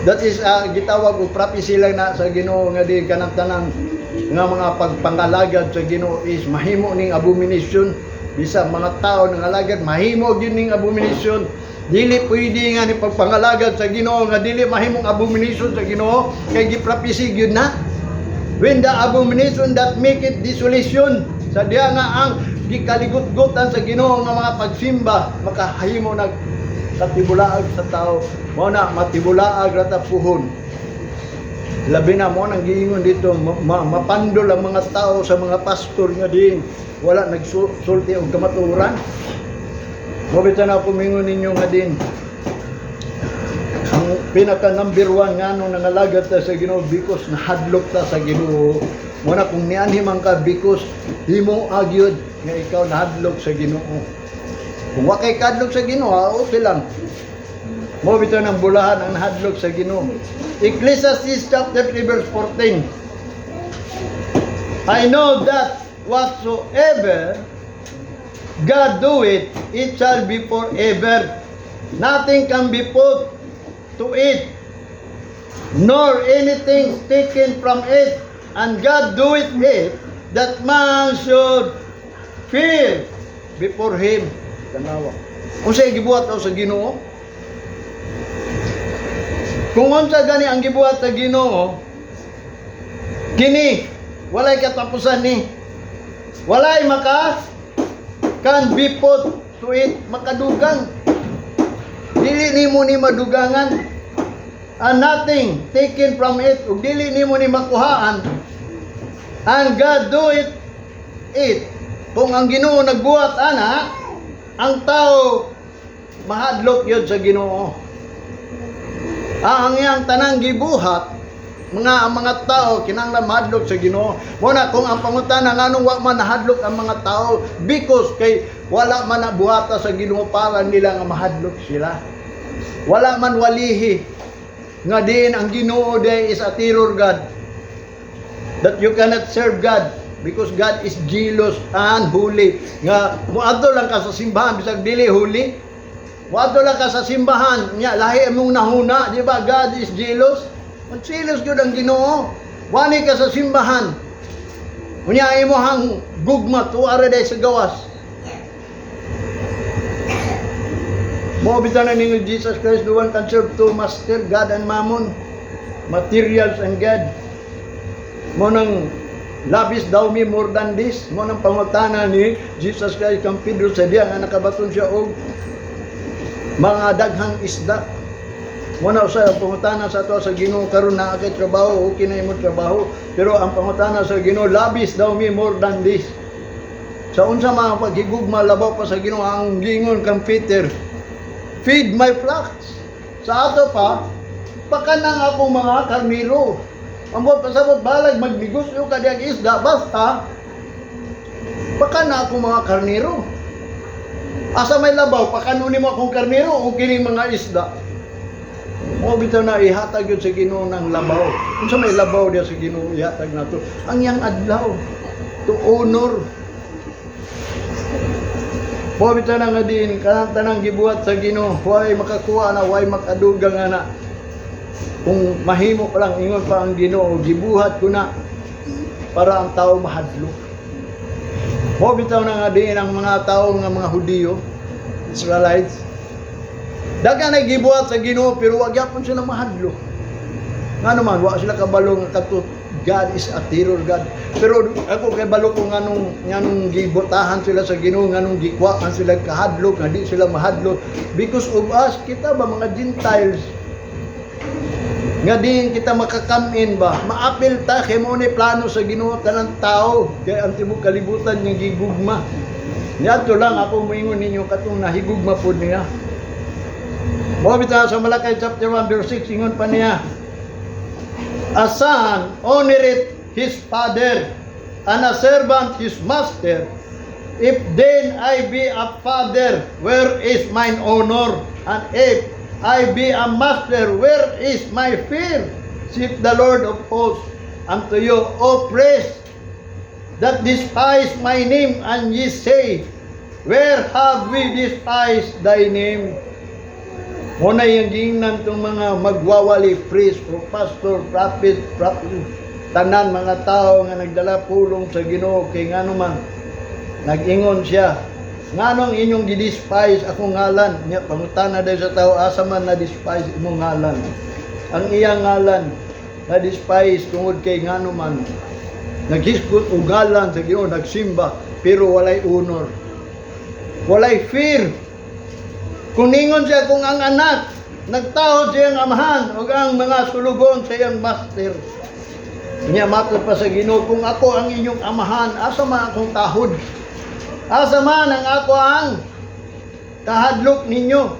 That is gitawag og prophecy lang na sa Ginoo nga di kanang tanan nga mga pagpangalagad sa Ginoo is mahimo ning abomination. Bisa mga tao nang alagad mahimo gyud ning abomination. Dili pwede nga ni pagpangalagad sa Ginoo nga dili mahimong abomination sa Ginoo, kay gi-prophecy gyud na. When the abomination that make it desolation, sa diha nga ang gikaligot-gutan sa Ginoo nga mga pagsimba, makahimo nag katibulaag sa tao. Mao na matibulaag ra ta puhon. Labi na mo nang giingon dito, mapandol ang mga tao sa mga pastor nga din wala nagsulti og kamaturan. Mobita na pumingon ninyo nga din ang pinaka number 1 nga nung nangalagad ta sa Ginoo, because nahadlok ta sa Ginoo. Muna kung nianhim ang ka, because himo agyod nga ikaw nahadlok sa Ginoo. Kung wa kay kadlok sa Ginoo, okay lang. Mo bitaw ng bulahan ang nahadlok sa Ginoo. Ecclesiastes chapter 3 verse 14. I know that whatsoever God do it shall be forever. Nothing can be put to it, nor anything taken from it. And God doeth it, that man should fear before Him. Tanawa. Kung sa'y gibuhat daw sa Ginoo, kung unsa gani ang gibuhat sa Ginoo, kini walay katapusan ni, walay can be put to it, makadugang. Dili nimo ni madugangan, and nothing taken from it, ug dili nimo ni makuhaan. And God do it. Kung ang Ginoo nagbuhat ana, ang tao mahadlok yun sa Ginoo. Ang iyang tanang gibuhat, mga tao kinahanglan mahadlok sa Ginoo. Muna kung ang pangutana nganong wa man nahadlok ang mga tao, because kay wala man nabuhata sa Ginoo para nila nga mahadlok sila. Wala man walihi nga din ang Ginoo day is a terror God, that you cannot serve God because God is jealous and holy. Nga muadto lang ka sa simbahan bisag dili holy, muadto lang ka sa simbahan nya lahi imong nahuna, di ba? God is jealous. Ang jealous gyud ang Ginoo. Wani ka sa simbahan, unya imo hang gugma tuara day sa gawas. Mo bitan na ni Jesus Christ, the one can serve two master, God and Mammon. materials and God. Mo nang labis daw mi more than this. Mo nang pangutana ni Jesus Christ kang Pedro sa diya nga nakabaton siya og mga daghang isda. Mo na sa pangutana sa ato sa Ginoo karon na kay trabaho, okay na imong trabaho, pero ang pangutana sa Ginoo labis daw mi more than this. Sa unsa mga paghigugma labaw pa sa Ginoo ang gingon kang Peter, feed my flocks. Sa ato pa, pakanang ako mga karniro. Ambot pasabot balag magnegosyo ka diag isda basta pakana ako mga karniro. Asa may labaw pakanunin mo akong karniro o kining mga isda. O bitaw na ihatag yun sa Ginoo ng labaw. Unsa may labaw diya sa Ginoo ihatag nato? Ang yang adlaw to honor. Mo bitaw na nga din kanang tanang gibuhat sa Ginoo, way makakuha na, way makadugang na. Kung mahimo pa lang ingon pa ang Ginoo, gibuhat ko na para ang tao mahadlok. Mo bitaw na nga din ang mga tao nga mga Hudiyo, Israelites. Dagan ay gibuhat sa Ginoo pero wag gyapon sila mahadlok. Ngano man wa sila kabalo nga kadto God is a terror God. Pero ako kay balo ko nganong gibotahan sila sa Ginoo, nganong gikwaan sila kahadlok, nga di sila mahadlok because of us, kita ba mga Gentiles nga di kita makakamin ba, maapil ta kay mo ni plano sa Ginoo tanang tao kay ang tibuok kalibutan nga gigugma. Niadto lang ako moingon ninyo katong nahigugma pud niya. Mo bitaw sa Malakay chapter 1 verse 6 ingon pa niya, a son honoreth his father, and a servant his master. If then I be a father, where is mine honor? And if I be a master, where is my fear? Saith the Lord of hosts unto you, O praise that despise my name, and ye say, where have we despised thy name? Muna yung gingnan itong mga magwawali, priest, pastor, prophet, tanan mga tao nga nagdala pulong sa Ginoo kay ngano man nag-ingon siya, nganong inyong gi-despise akong ngalan? Nya pangutana dahil sa tao, asa man na-despise imong ngalan? Ang iyang ngalan na-despise tungod kay ngano man naghisgot og ngalan sa Ginoo, nagsimba pero walay honor, walay fear. Kung ningon siya kung ang anak, nagtahod siyang amahan o ang mga sulugon sa iyang master. Niya matod pa sa Ginoo, kung ako ang inyong amahan, asa man akong tahod? Asa man ang ako ang kahadlok ninyo?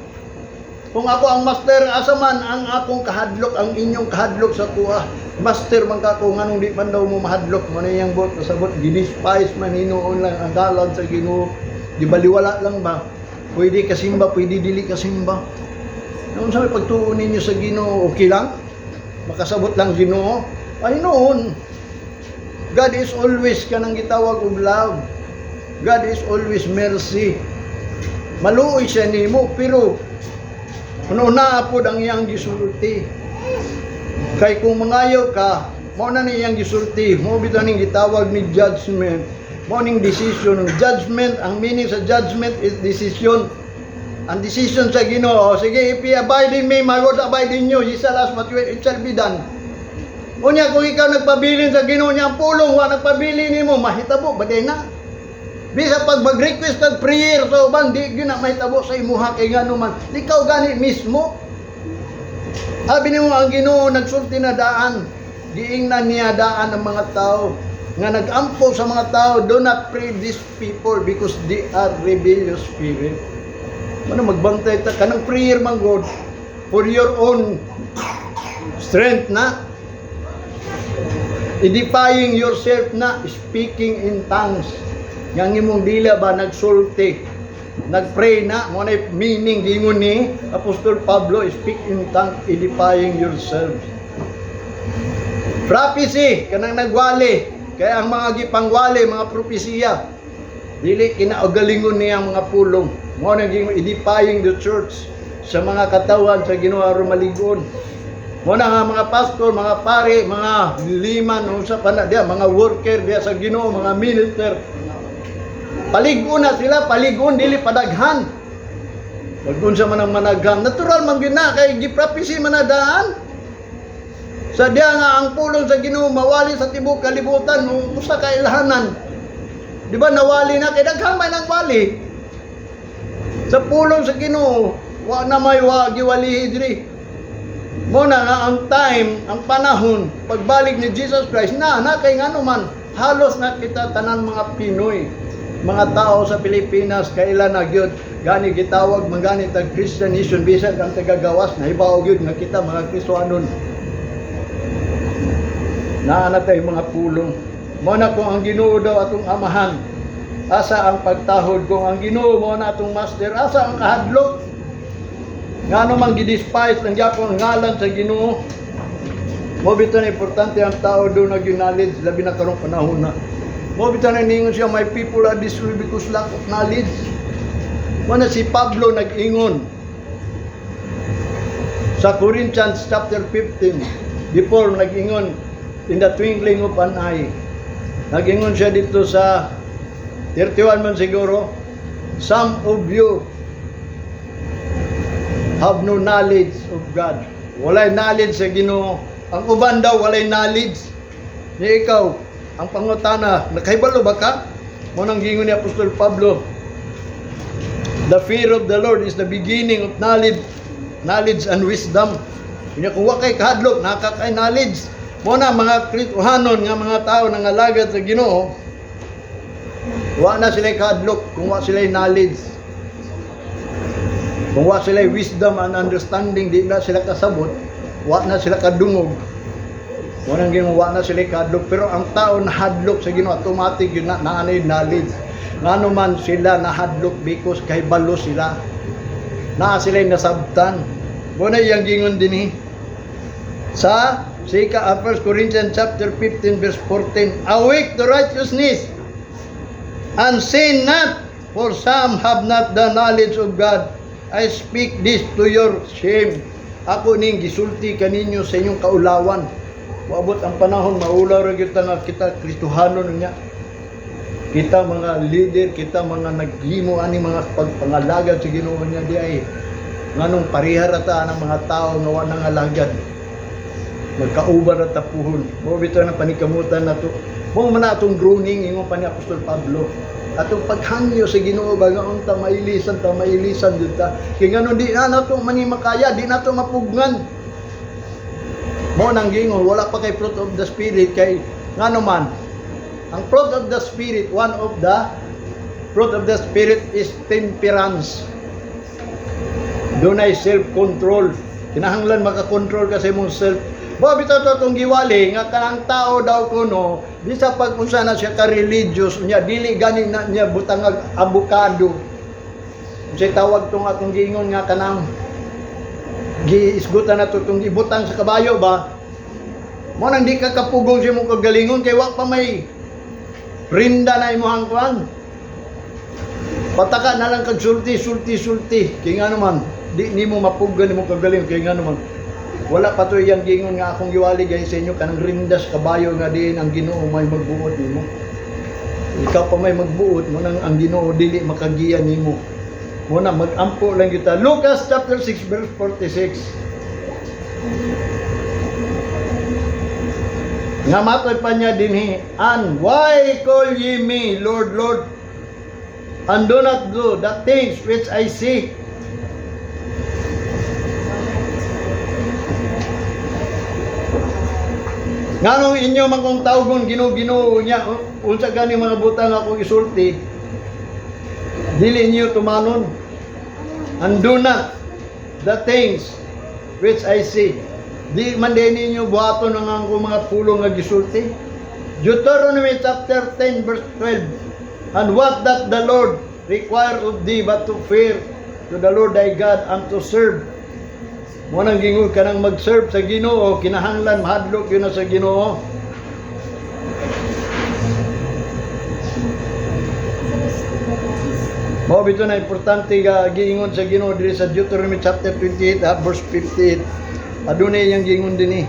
Kung ako ang master, asa man ang akong kahadlok, ang inyong kahadlok sa tuwa? Master man ka kung anong di man daw mo mahadlok, mo na yung bot, kasabot, ginispice man hinoon lang ang galan sa Ginoo. Di baliwala lang ba? Pwede kasimba, pwede dili kasimba. Noon sa pagtuon ninyo sa Ginoo, okay lang? Makasabot lang Ginoo? Ay noon. God is always kanang gitawag og love. God is always mercy. Maluoy siya nimo, pero ano naapod ang iyang gisulti. Kay kung mangayo ka, mao na niyang gisulti, mo bitaw ning gitawag ni judgment. Morning decision. Judgment, ang meaning sa judgment is decision. Ang decision sa Ginoo, sige, if you abide in me, my word abide in you, ye shall ask what it shall be done. Unya, kung ikaw nagpabilin sa Ginoo niya ang pulong, wa nagpabilin nimo, mahitabo, bagay na. Bisa pag mag-request ng prayer sa uban, di yun na mahitabo sa imuha kay ngano man. Ikaw gani mismo. Sabi nimo ang Ginoo nagsulti na daan, giingnan niya daan ng mga tao nga nag-ampo sa mga tao, do not pray these people because they are rebellious spirit. Ano magbantay ta kanang prayer man God for your own strength na, edifying yourself na, speaking in tongues. Yang imong dila ba nagsulti, nagpray na, mo na meaning gingon ni Apostol Pablo, speak in tongues, edifying yourself. Prophecy kanang nagwali. Kaya ang mga gipangwali, mga propesiya, dili kinaugalingon niya ang mga pulong. Mo naging edifying the church sa mga katawan sa Ginoo aron maligon. Mo na nga mga pastor, mga pare, mga liman unsa pa na dia, mga worker dia sa Ginoo, mga minister. Paligon na sila, paligon dili padaghan. Pagkun sa manang managhan, natural man gyud na kay giprophecy man na daan. Sadya nga ang pulong sa Ginoo mawali sa tibuok kalibutan usa ka ilhanan. Di ba nawali na kay daghamay nang wali. Sa pulong sa Ginoo wa na may giwalihi diri. Mo na nga ang time, ang panahon pagbalik ni Jesus Christ na kay ngano man halos na kita tanan mga Pinoy, mga tao sa Pilipinas kailan na gyud gani gitawag mangani tag Christian nation bisag ang tagagawas na ibaw gyud nga kita mga Kristohanon. Naanatay mga pulong. Mo na kung ang Ginoo daw atong amahan, asa ang pagtahod kung ang Ginoo mo na atong master, asa ang kahadlok? Ngano man gidespise ng Japon ngalan sa Ginoo. Mo bitaw na importante ang tao do na knowledge labi na karong panahon na. Mo bitaw na ningon siya my people are destroyed because lack of knowledge. Mo na si Pablo nag-ingon sa Corinthians chapter 15 before nag-ingon in the twinkling of an eye. Nag-ingon siya dito sa 31 man siguro, some of you have no knowledge of God. Walay knowledge sa Ginoo. Ang uban daw walay knowledge. Ni ikaw, ang pangutana, nakahibalo ba ka? Mo nang gingon ni Apostol Pablo, the fear of the Lord is the beginning of knowledge and wisdom. Kanya kung wa kay kahadlok, nakakay knowledge. Mo na mga Kristohanon nga mga tao nang alagad sa Ginoo, wa na sila kahadlok kung wa sila knowledge. Kung wa sila wisdom and understanding, di na sila kasabot, wa na sila kadungog. Mo nang Ginoo wa na sila kahadlok, pero ang tao na hadlok sa Ginoo automatic yun na naanay knowledge. Ngano man sila nahadlok because kay balo sila. Naa sila nasabtan. Mo na yang gingon dinhi sa 1 Corinthians chapter 15 verse 14, awake to righteousness and sin not, for some have not the knowledge of God. I speak this to your shame. Ako ning gisulti kaninyo sa inyong kaulawan. Waabot ang panahon maulaw ra gyud nga kita Kristohanon niya. Kita mga leader, kita mga naghimo ani mga pagpangalagad sa Ginoo niya di ay nganong parihar ata ang mga tao nga wa nang alagad. Magkauban at tapuhon. Mo bitaw na panikamutan nato. Mo man atong groaning ingon pa ni Apostol Pablo. Atong paghangyo sa Ginoo baga unta mailisan jud ta. Kay ngano di na nato manimakaya, di nato mapugnan. Mo nang gingon wala pa kay fruit of the spirit kay ngano man. Ang fruit of the spirit, one of the fruit of the spirit is temperance. Dunay self-control. Kinahanglan makakontrol kasi mong self. Bo bitaw to tong giwali nga kanang tao daw kuno di sa pag-unsa na siya ka religious niya dili gani na niya butang avocado. Unsay tawag tong atong giingon nga kanang giisgutan na to tong ibutang sa kabayo ba? Mo nang di ka kapugong si mong kagalingon kay wa pa may rinda na imong kuan. Pataka na lang kag sulti. Kay nga naman di nimo mapugan nimo kagaling kay nga naman wala pa to yang gingon nga akong giwali guys sa inyo kanang rindas kabayo nga diin ang Ginoo may magbuot nimo. Ikaw pa may magbuot mo nang ang Ginoo dili makagiya nimo. Mo na magampo lang kita. Lucas chapter 6 verse 46. Nga matoy pa niya dinhi, and why call ye me Lord, Lord, and do not do the things which I say? Nganong inyo man kung tawgon Ginoo niya unsa gani mga butang ako isulti dili niyo tumanon and do not the things which I say. Di man din ninyo buhaton ang mga pulong nga gisulti. Deuteronomy chapter 10 verse 12, and what that the Lord require of thee but to fear to the Lord thy God and to serve. Mo nang gingon ka nang mag-serve sa Ginoo, kinahanglan mahadlok yun na sa Ginoo. Mo bito na importante nga giingon sa Ginoo diri sa Deuteronomy chapter 28 verse 58. Adunay yang gingon dinhi.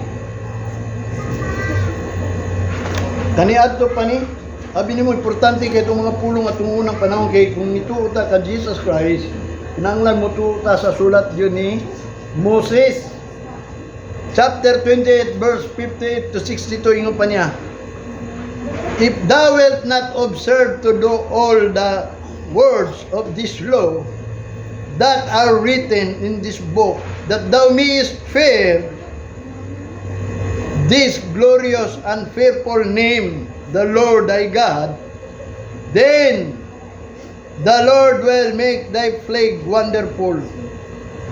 Kaniadto pa ni, abi nimo importante kay itong mga pulong atong unang panahon kay kung nituota ka Jesus Christ, kinahanglan mo tuota sa sulat yun ni Moses. chapter 28, verse 58 to 62, ingon pa niya, if thou wilt not observe to do all the words of this law that are written in this book, that thou mayest fear this glorious and fearful name, the Lord thy God, then the Lord will make thy plague wonderful,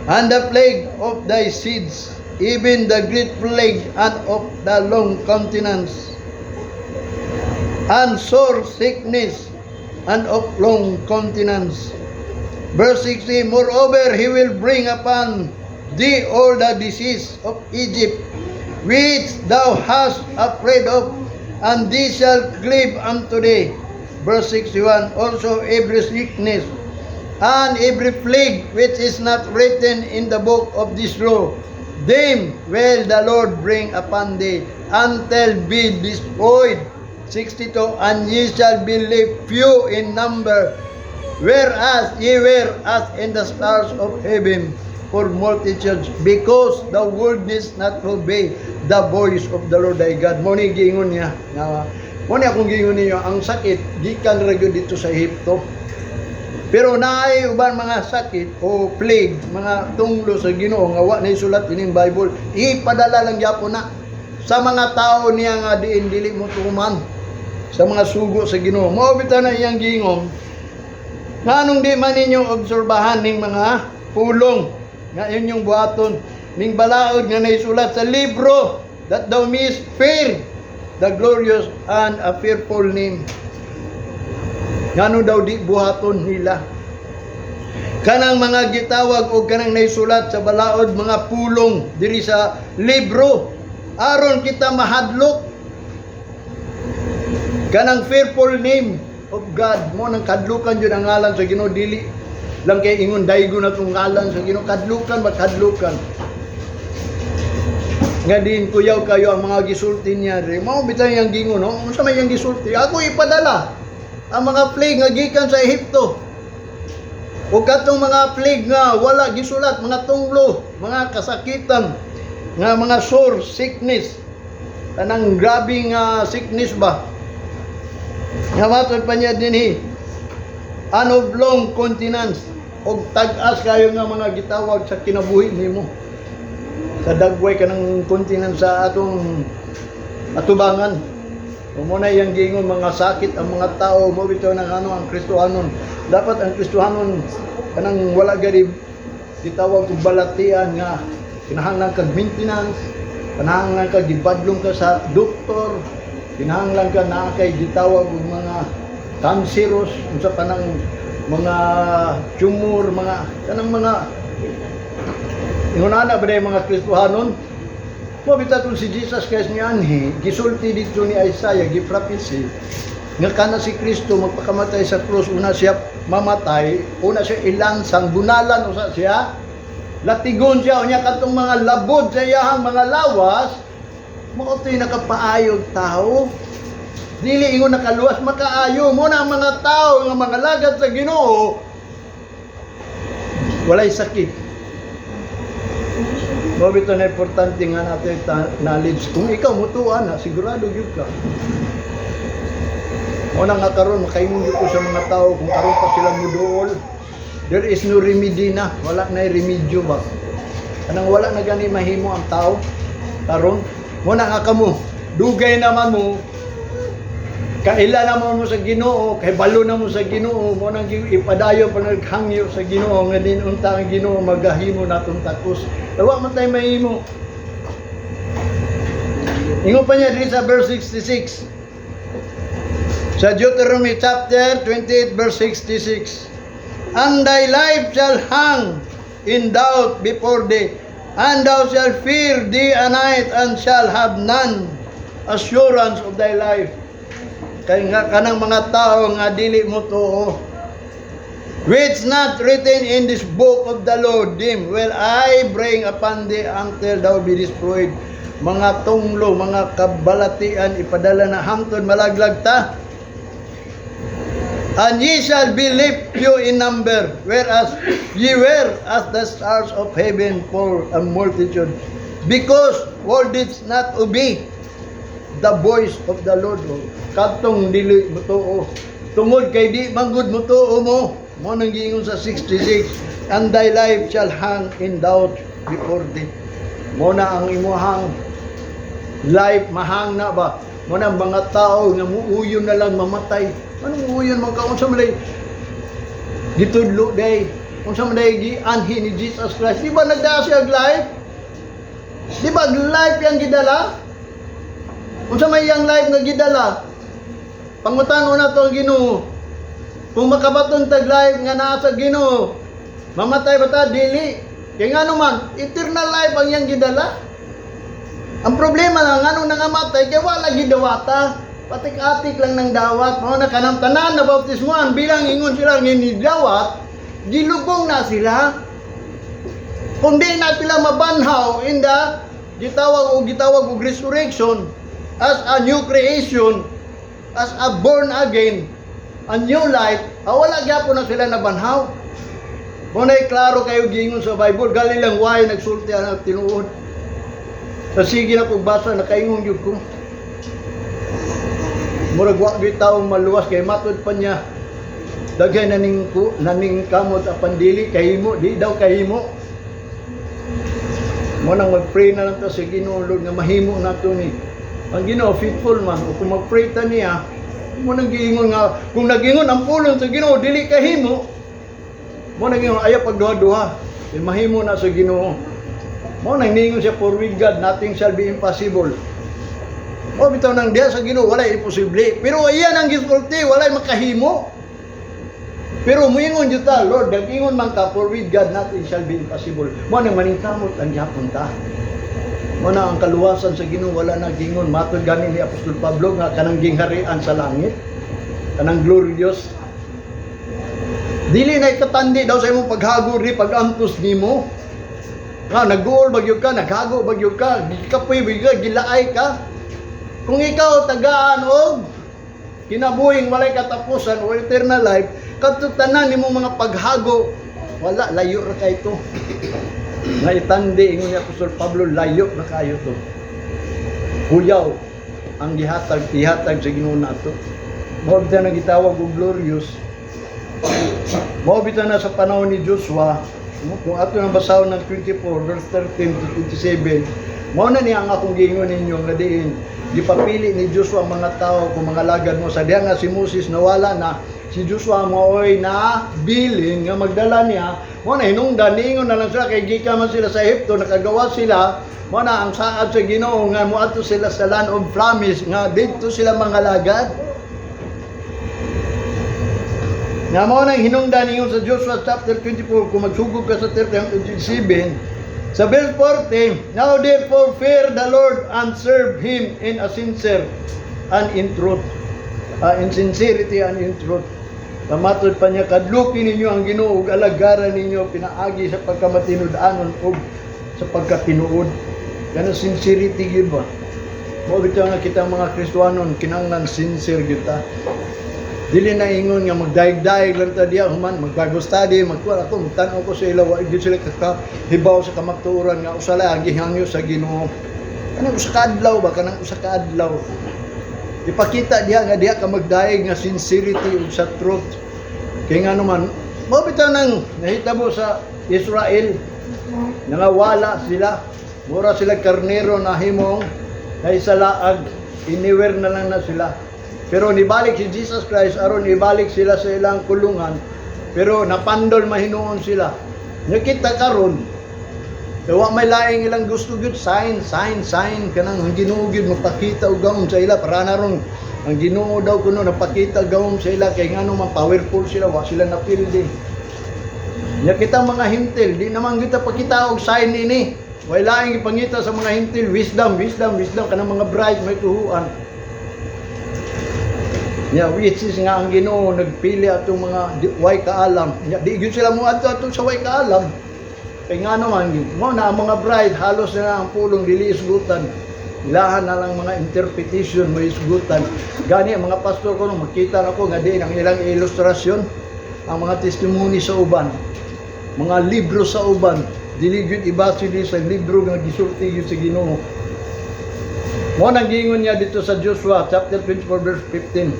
and the plague of thy seeds, even the great plague and of the long continuance, and sore sickness, and of long continuance. Verse 60, moreover, he will bring upon thee all the disease of Egypt, which thou hast afraid of, and thee shall cleave unto thee. Verse 61, also every sickness, and every plague which is not written in the book of this law, them will the Lord bring upon thee, until be destroyed. 62, and ye shall be left few in number, whereas ye were as in the stars of heaven for multitudes, because the wilderness not obey the voice of the Lord thy God. Muna giingon niya, muna akong giingon niyo, ang sakit, gikan ragyo dito sa Egypto. Pero naay uban mga sakit o plague, mga tunglo sa Ginoo nga wa na isulat ining Bible, ipadala lang gyapon na sa mga tao niya nga diin dili mo tuman, sa mga sugo sa Ginoo. Mao bitaw na iyang giingon, nganong di man ninyo obserbahan ning mga pulong nga inyong buhaton, ning balaod nga naisulat sa libro, that thou mayest fear the glorious and a fearful name. Ngano daw di buhaton nila kanang mga gitawag o kanang naisulat sa balaod, mga pulong diri sa libro, aron kita mahadlok kanang fearful name of God. Mo nang kadlukan jud ang ngalan sa Ginoo, dili lang kay ingon daygo na tong ngalan sa Ginoo, kadlukan makadlukan. Nga din kuyaw kayo ang mga gisulti niya diri. Mao bitay yang gingon, no? Unsa may yang gisulti? Ako ipadala ang mga plague nga gikan sa Ehipto. O katong mga plague nga wala gisulat, mga tunglo, mga kasakitan, nga mga sore sickness, kanang grabing sickness ba. Nga matod pa niya dinhi, and of long continuance, og tag-as kayo nga mga gitawag sa kinabuhi nimo. Sa dagway ka ng continent sa atong atubangan. Muna yung gingon, mga sakit ang mga tao mo bitaw ng ang Kristohanon. Dapat ang Kristohanon kanang wala gari gitawag og balatian nga kinahanglan kag maintenance, kinahanglan kag gibadlong ka sa doktor, kinahanglan ka na kay gitawag og mga cancerous unsa pa nang mga tumor, mga kanang mga ingon ana ba mga Kristohanon. Mo bitatun si Jesus kay niya anhi gisulti dito ni Isaiah, giprapisi nga kana si Kristo magpakamatay sa krus, una siya mamatay, una siya ilansang, bunalan usa siya, latigon siya unya katong mga labod sa iyang mga lawas, mao toy nakapaayog tao, dili ingon nakaluwas makaayo. Mo na ang mga tao nga mga lagad sa Ginoo walay sakit. Mabito na importante nga natin knowledge. Kung ikaw mutuan na, sigurado yun ka. Una nga karon makaingon ko sa mga tao, kung karon pa sila muduol, there is no remedy na. Wala na remedyo ba? Kanang wala na gani mahimo ang tao. Karon, muna nga kamo, dugay naman mo, kaila naman mo sa Ginoo, kay balo na mo sa Ginoo, mo nang ipadayo pa naghangyo sa Ginoo, nga din unta ang Ginoo magahimo natong takos. Dawa man tay mahimo. Ingon pa niya dito sa verse 66. Sa Deuteronomy chapter 28 verse 66. And thy life shall hang in doubt before thee, and thou shalt fear day and night, and shall have none assurance of thy life. Kaya nga kanang mga tao nga dili mo tuo, which not written in this book of the Lord, them will I bring upon thee until thou be destroyed. Mga tunglo, mga kabalatian, ipadala na hangtod malaglag ta. And ye shall be left few in number, whereas ye were as the stars of heaven for a multitude. Because world did not obey the voice of the Lord. Katong dili mo to, tungod kay di manggod mo to mo nang giingon sa 66, and thy life shall hang in doubt before thee. Mo na ang imuhang life mahang na ba? Mo na ang mga tao nga muuyon na lang mamatay. Anong uuyon man ka? Unsa man day gitudlo day? Unsa man day gianhi ni Jesus Christ? Di ba nagdaa siya og life? Di ba life yang gidala? Unsa may yang life nga gidala? Pangutan-o na to ang Ginoo. Kung makabaton tag life nga naa sa Ginoo, mamatay ba ta? Dili. Kaya nga naman, eternal life ang yang gidala. Ang problema lang, anong nangamatay, kaya wala gidawata. Patik-atik lang ng dawat. Mga nakanamtanan na bautismuan, bilang ingon sila nginidawat, gilubong na sila. Kung di na sila mabanhaw, inda, gitawag o resurrection, as a new creation, as a born again, a new life, wala gyapon na sila nabanhaw. Muna klaro kayo gingon sa Bible, gali lang way nagsulti ang tinuod. Sa sige na pagbasa, nakaingon yun ko. Murag wa gyud tawo maluwas kay matod pa niya. Daghay naning kamot apan dili kahimo, di daw kahimo. Mo nang mag-pray na lang ta sa Ginoo Lord nga mahimo nato ni. Ang Ginoo faithful man, o kung mag-pray ta niya, mo nang giingon nga kung nagingon ang pulong sa Ginoo dili kahimo. Mo nang giingon ayaw pagduha-duha. Kay mahimo na sa Ginoo. Mo nang ningon siya, for with God nothing shall be impossible. O bitaw nang diya sa Ginoo wala imposible. Pero iyan ang gisulti, wala makahimo. Pero muingon jud ta, Lord, dagingon man ka, for with God nothing shall be impossible. Mo nang maningkamot ang gyapon ta. Mo na ang kaluwasan sa Ginoo wala na gingon matud gani ni Apostol Pablo nga kanang gingharian sa langit, kanang glorious. Dili na ikatandi daw sa imong paghago ri pagantos nimo. Nga nag-goal bagyo ka, naghago bagyo ka, gikapoy bagyo ka, gilaay ka. Kung ikaw tagaan og kinabuhing walay katapusan o eternal life, kadto tanan nimo mga paghago, wala layo ra kay ito. Nga itandi ingon ni Apostol Pablo, layo ra kayo to. Huyaw ang gihatag sa Ginoo nato. Mao bitaw na gitawag og glorious. Mao bitaw na sa panahon ni Joshua. Kung ato nang basahon ng 24 verse 13 to 27, mao na niya ang akong giingon ninyo nga diin gipapili ni Joshua ang mga tao kung mga lagad mo sa diha nga si Moses nawala na, si Joshua maoy na bilin nga magdala niya. Mo na hinungdan ningon na lang sila kay gikan man sila sa Egypto, nakagawa sila. Mo na ang saad sa Ginoo nga moadto sila sa land of promise nga didto sila mga lagad. Nga mo nang hinungdan ningon sa Joshua chapter 24 kung magsugod ka sa 37 sa verse 40, now therefore fear the Lord and serve Him in a sincere and in truth, in sincerity and in truth. Pamatod pa niya, kadlukin ninyo ang Ginoo ug alagaran ninyo pinaagi sa pagkamatinud-anon ug sa pagkatinuod. Kana sincerity gyud ba? Mo bitaw nga kita mga Kristiyanon kinahanglan sincere gyud ta. Dili na ingon nga magdaig-daig lang ta diya human mag-Bible study, magkuha ako magtan-aw ko sa ila wa gyud sila hibaw sa kamatuoran nga usala ang gihangyo sa Ginoo. Kanang usa ka adlaw ba kanang usa ka adlaw. Ipakita diha nga diha ka magdaig nga sincerity ug sa truth. Kay nga naman mao bitaw nang nahitabo sa Israel nga wala sila, mura sila karnero na himong na isalaag, iniwer na lang na sila. Pero nibalik si Jesus Christ aron ibalik sila sa ilang kulungan, pero napandol mahinuon sila. Nakita karon wa may laing ilang gusto gyud sign kanang ang Ginoo gyud magpakita og gahom sa ila para naron ang Ginoo daw kuno napakita gahom sa ila kay ngano man powerful sila wa sila napildi. Nakita mga hintil di naman kita pakita og sign ini. Way laing ipangita sa mga hintil wisdom kanang mga bride may tuhuan. Which is nga ang Ginoo nagpili atong mga way kaalam. Di gyud sila mo adto sa way kaalam. Kay nga naman mo na ang mga bride halos na ang pulong dili isgutan. Ilahan na lang mga interpretation mo isgutan. Gani ang mga pastor ko nung makita na ko nga di ang ilang ilustrasyon, ang mga testimony sa uban, mga libro sa uban, dili gyud ibase di sa libro nga gisulti gyud sa Ginoo. Mo nang giingon niya dito sa Joshua chapter 24 verse 15.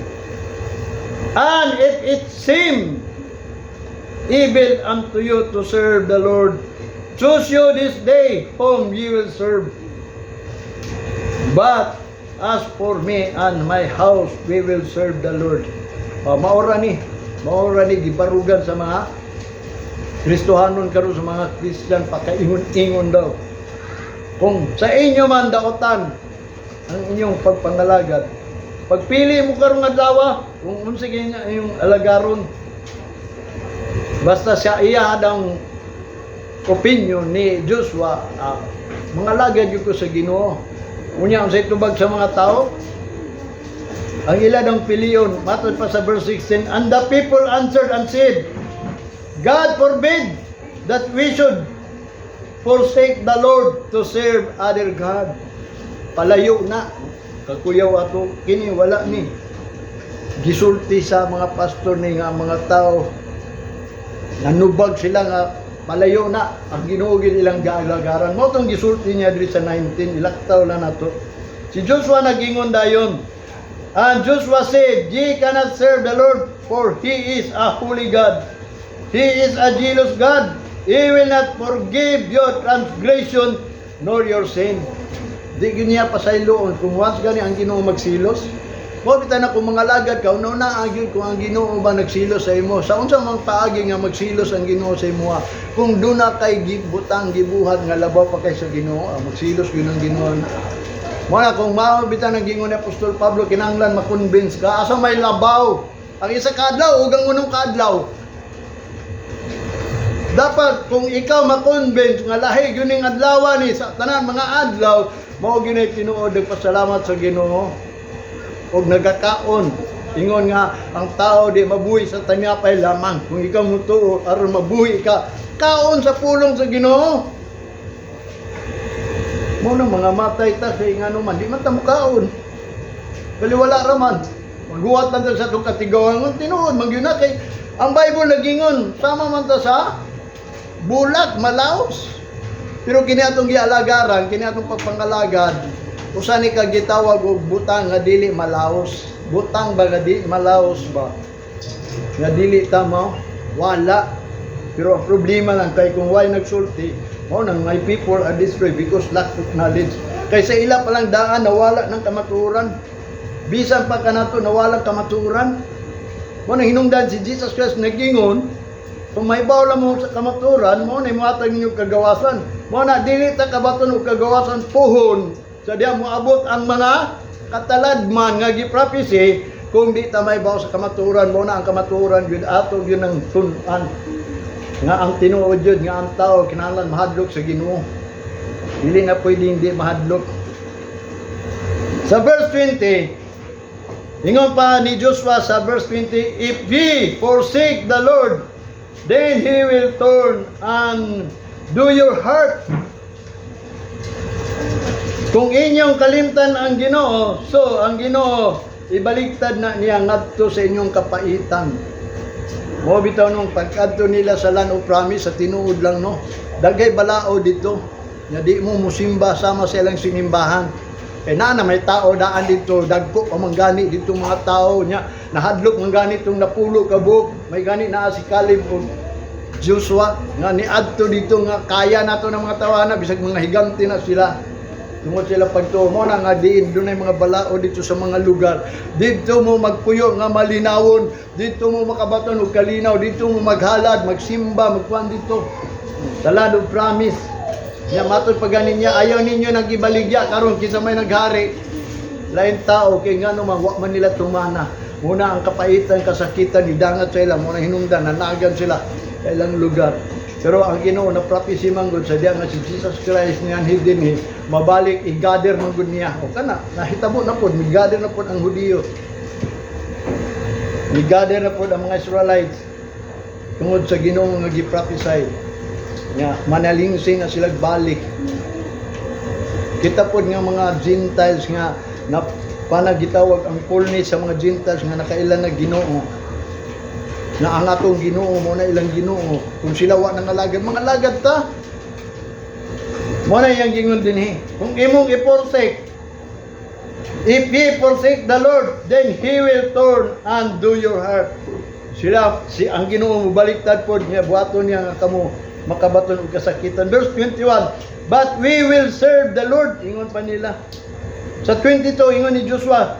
And if it seem evil unto you to serve the Lord, choose you this day whom ye will serve. But as for me and my house, we will serve the Lord. Maora ni gibarugan sa mga Kristohanon karon sa mga Christian pakaingon-ingon daw. Kung sa inyo man daotan ang inyong pagpangalagad, pagpili mo karong adlaw, kung unsa niya yung alagaron, basta siya iya daw opinion ni Joshua, mga lagad yun ko sa Ginoo. Unya ang sa itubag sa mga tao, ang ila ng piliyon, matod pa sa verse 16, and the people answered and said, God forbid that we should forsake the Lord to serve other God. Palayo na, kakuyaw ato, kini wala ni. Gisulti sa mga pastor ni nga mga tao, nanubag sila nga palayo na ang ginuugin ilang gaalagaran. Mo tong gisulti niya diri sa 19, ilaktaw na nato. Si Joshua nagingon dayon. And Joshua said, ye cannot serve the Lord, for He is a holy God. He is a jealous God. He will not forgive your transgression nor your sin. Di niya pasayloon kung once gani ang Ginoo magsilos. Mo bitan ako mga lagad ka una agyon kung ang Ginoo ba nagsilos sa imo. Sa unsa mang paagi nga magsilos ang Ginoo sa imo? Kung duna kay gibutang gibuhat nga labaw pa kay sa Ginoo, magsilos gyud ang Ginoo. Mo na kung mao bitan ang gingon ni Apostol Pablo kinahanglan ma-convince ka asa may labaw. Ang isa ka adlaw ug ang unong kadlaw. Dapat kung ikaw ma-convince nga lahi gyud ning adlaw ni sa tanan mga adlaw, mao gyud tinuod og pasalamat sa Ginoo. Og nagakaon ingon nga ang tao di mabuhi sa tanyapay lamang. Kung ikaw mutuo aron mabuhi ka, kaon sa pulong sa Ginoo. Mo nang mga matay ta sa ingano man di man ta mukaon. Baliwala ra man. Magbuhat lang sa itong katigawan tinuod magyud na kay ang Bible nagingon sama man ta sa bulag malaos. Pero kini atong gialagaran, kini atong pagpangalagad, usa ni ka gitawag og butang nga dili malaos. Butang ba nga di malaos ba? Nga dili ta mo wala. Pero ang problema lang kay kung why nagsulti, nang my people are destroyed because lack of knowledge. Kay sa ila palang daan nawala ng kamatuoran. Bisan pa kanato nawala kamatuoran. Mo nang hinungdan si Jesus Christ nagingon, kung may bawla mo sa kamatuoran, mo na imuhatag ninyo kagawasan. Mo na dili ta kabaton og kagawasan puhon sa diha moabot ang mga kataladman nga giprophecy kung di ta may baw sa kamatuoran. Mo na ang kamatuoran gyud ato gyud ang tun-an nga ang tinuod yun, nga ang tao kinahanglan mahadlok sa Ginoo. Dili na pwede hindi mahadlok. Sa verse 20, ingon pa ni Joshua sa verse 20, if ye forsake the Lord, then He will turn and do your heart. Kung inyong kalimtan ang Ginoo, so ang Ginoo ibaligtad na niya ngadto sa inyong kapaitan. Mo bitaw nung pagkadto nila sa land of promise sa tinuod lang no. Dagay balao dito. Nga di mo musimba sama sa ilang sinimbahan. Na may tao daan dito, dagko pa manggani dito mga tao nya. Nahadlok manggani itong napulo ka buok. May gani na si Caleb o Joshua nga niadto dito nga kaya nato ng mga tawana bisag mga higante na sila. Tungod sila pagtuo mo na nga diin doon ay mga balao dito sa mga lugar. Dito mo magpuyo nga malinawon. Dito mo makabaton og kalinaw. Dito mo maghalad, magsimba, magkuhan dito. Sa land of promise. Nya matod paganin niya ayaw ninyo nang ibaligya karon kinsa may naghari. Lain tao kay ngano man wa man nila tumana. Muna ang kapaitan, kasakitan idangat sa ila, muna hinungdan nanagan sila sa ilang lugar. Pero ang Ginoo na prophecy man gud sa diya nga si Jesus Christ niyan hidden mabalik i-gather man gud niya. O kana nahitabo na pod mi-gather na pod ang Hudiyo. Mi-gather na pod ang mga Israelites tungod sa Ginoo nga gi-prophesy. Nga manalingsing na sila balik. Kita pod nga mga Gentiles nga na panagitawag ang fullness sa mga Gentiles nga nakailan na Ginoo. Na ang atong Ginoo mo na ilang Ginoo kung sila wa nang alagad mga alagad ta Mo na yang gingon dinhi. Kung imong i-forsake, if ye forsake the Lord, then He will turn and do your heart. Ang Ginoo mo baliktad pod niya, buhaton niya nga kamo makabaton og kasakitan. Verse 21, but we will serve the Lord. Ingon pa nila. Sa 22, ingon ni Joshua,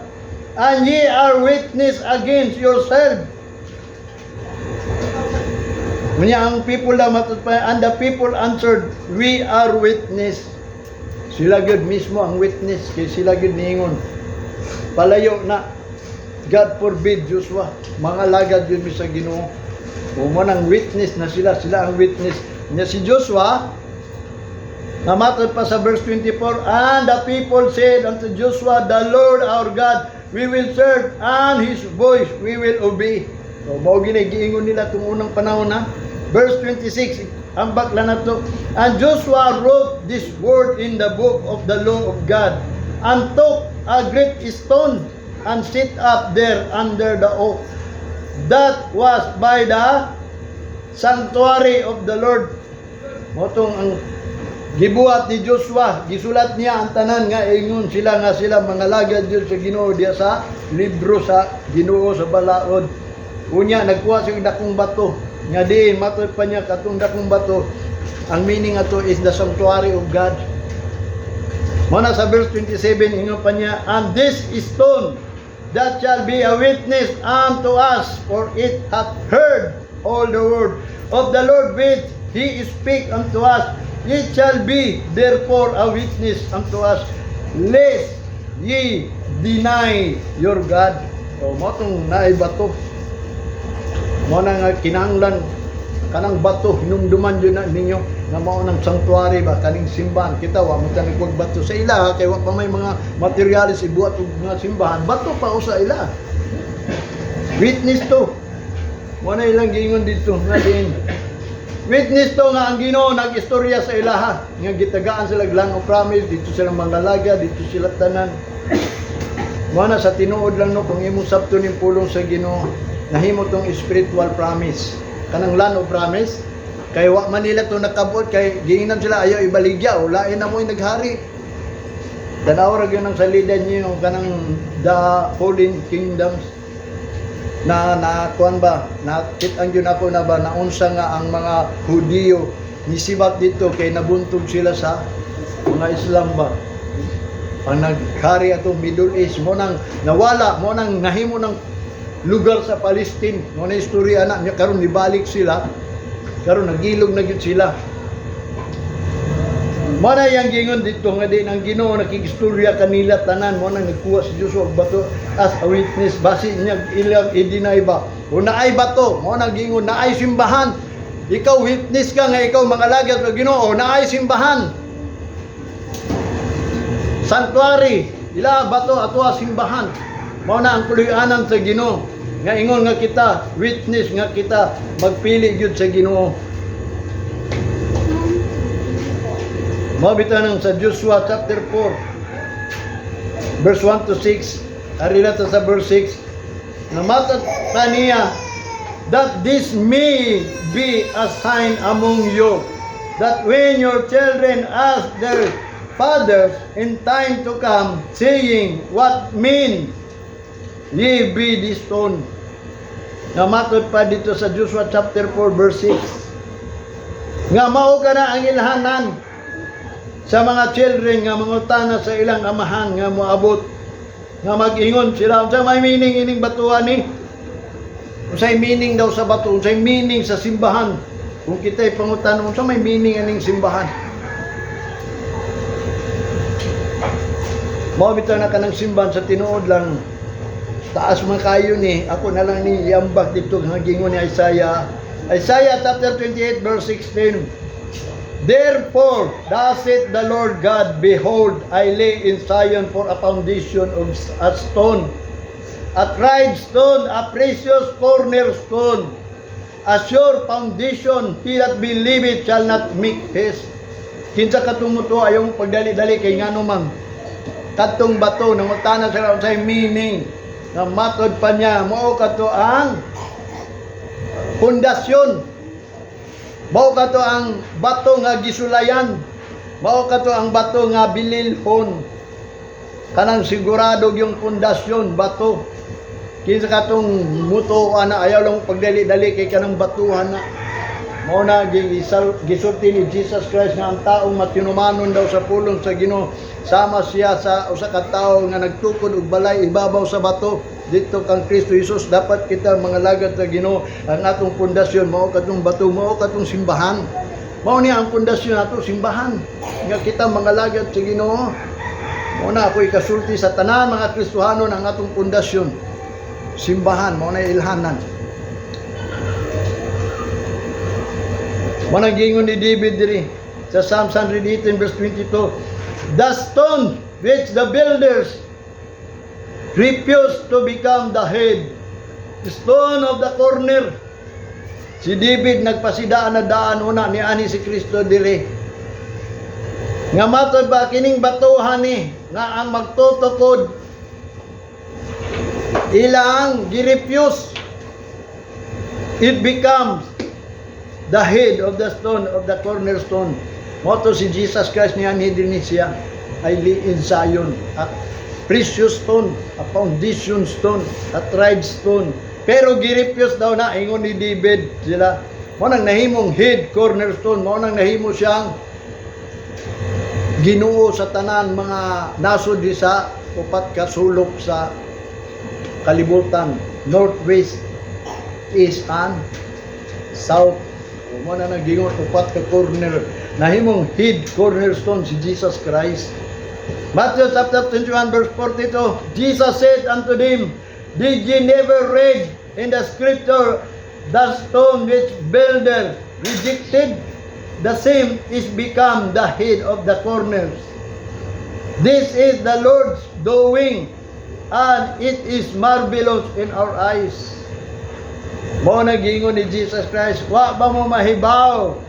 and ye are witness against yourself. Unya ang people na matutpay, and the people answered, we are witness. Sila gyud mismo ang witness, kay sila gyud niingon. Palayo na, God forbid, Joshua, mga lagad yun sa Ginoo. Mo nang witness na sila ang witness. Nya si Joshua, namatod pa sa verse 24, and the people said unto Joshua, the Lord our God, we will serve, and His voice we will obey. So, mao ginigiingon nila itong unang panahon na. Verse 26, ang bakla na to. And Joshua wrote this word in the book of the law of God, and took a great stone, and sit up there under the oak that was by the sanctuary of the Lord. Motong ang gibuhat ni Joshua, gisulat niya ang tanan nga ingon sila mga lagad yun sa Ginoo diya sa libro sa Ginoo sa balaod. Unya nagkuha siya dakong bato nga diin matod pa niya katong dakong bato. Ang meaning ato is the sanctuary of God. Muna sa verse 27 ingon pa niya, and this stone that shall be a witness unto us, for it hath heard all the word of the Lord which He speak unto us. It shall be therefore a witness unto us, lest ye deny your God. So, mo itong naibato. Mo na nga kinanglan, kanang bato, hinumduman yun na ninyo, nga mao ng sanctuary ba, kaning simbahan. Kita, wa mo tanong kong bato sa ila, kaya wa pa may mga materialis ibuhat og mga simbahan, bato pa o sa ila. Witness to. Mo na ilang gingon dito, nga din. Witness to nga ang Ginoo nag-istorya sa ilaha, nga gitagaan sila lang o promise, dito sila mangalaga, dito sila tanan. Mo na sa tinuod lang no, kung imong sabto ning pulong sa Ginoo, nahimo tong spiritual promise. Kanang land of promise, kay wa man nila to nakabot, kay giingnan sila ayaw ibaligya, o lain na mo naghari. Tanaw ra gyud ang salida niyo kanang the fallen kingdoms. Na kuan ba, nakit-an yun ako na ba, naunsa nga ang mga Hudiyo nisibak dito kay nabuntog sila sa mga Islam ba. Ang naghari atong Middle East, mo nang nawala, mo nang nahimo ng lugar sa Palestine, mo na istorya na niya, karon nibalik sila, karon nagilog na gyud sila. Mo na yang gingon dito nga din ang Ginoo nakigistorya kanila tanan, mo nang nagkuha si Joshua og bato as a witness, basi niya ilang i-deny ba. Kung naay bato, mo nang gingon naay simbahan. Ikaw witness ka nga ikaw mga lagad sa Ginoo, naay simbahan. Sanctuary, ila bato ato simbahan. Mo na ang puloy-anan sa Ginoo. Nga ingon nga kita, witness nga kita magpili gyud sa Ginoo. Mabita nang sa Joshua chapter 4 verse 1 to 6. Ari na sa verse 6. Namatad pa niya, that this may be a sign among you, that when your children ask their fathers in time to come, saying, what mean ye be this stone? Namatod pa dito sa Joshua chapter 4 verse 6. Nga mao ka na ang ilhanan sa mga children nga mangutana sa ilang amahan nga moabot, nga mag-ingon sila unsa may meaning ining batuan ni, unsay meaning daw sa bato, unsay meaning sa simbahan. Kung kita'y pangutan unsa may meaning ining simbahan. Mao bitaw na kanang simbahan sa tinuod lang taas man kayo ni, ako na lang ni iambak dito nga gingon ni Isaiah chapter 28 verse 16. Therefore, thus saith the Lord God, behold, I lay in Zion for a foundation of a stone, a tried stone, a precious cornerstone, a sure foundation. He that believeth shall not make haste. Kinsa katumuto ayong pagdali-dali kay ngano man. Katong bato nangutana sa unsay meaning, nga matod pa niya mao kato ang pundasyon. Mao kato ang bato nga gisulayan Mao kato ang bato nga bililhon. Kanang sigurado yung pundasyon bato. Kinsa katong muto ana ayaw lang pagdali-dali kay kanang batuhan na. Mao na gisulti ni Jesus Christ nga ang taong matinumanon daw sa pulong sa Ginoo sama siya sa usa ka tawo nga nagtukod og balay ibabaw sa bato. Dito kang Kristo Jesus dapat kita mga lagad sa Ginoo ang atong pundasyon mao katong bato mao katong simbahan. Mao ni ang pundasyon nato simbahan nga kita mga lagad sa Ginoo. Mao na ako ikasulti sa tanan mga Kristohanon ang atong pundasyon simbahan mao na ilhanan. Manang gingon ni David diri sa Psalm 118 verse 22, the stone which the builders refused to become the head, the stone of the corner. Si David nagpasidaan na daan una ni ani si Kristo diri. Nga matod ba kining batuhan ni nga ang magtutukod ilang girefuse, it becomes the head of the stone of the cornerstone. Moto si Jesus Christ niya ni siya ay in Zion, a precious stone, a foundation stone, a tried stone. Pero girefuse daw na ingon ni David sila. Mo nang nahimong head cornerstone, mo nang nahimo siyang Ginoo sa tanan mga nasod di sa upat ka sulok sa kalibutan, northwest, east and south. Mo na nagingon upat ka corner nahimong head cornerstone si Jesus Christ. Matthew chapter 21 verse 42, Jesus said unto them, did ye never read in the scripture, the stone which builder rejected, the same is become the head of the corners. This is the Lord's doing, and it is marvelous in our eyes. Mo nagingon ni Jesus Christ, wa ba mo mahibaw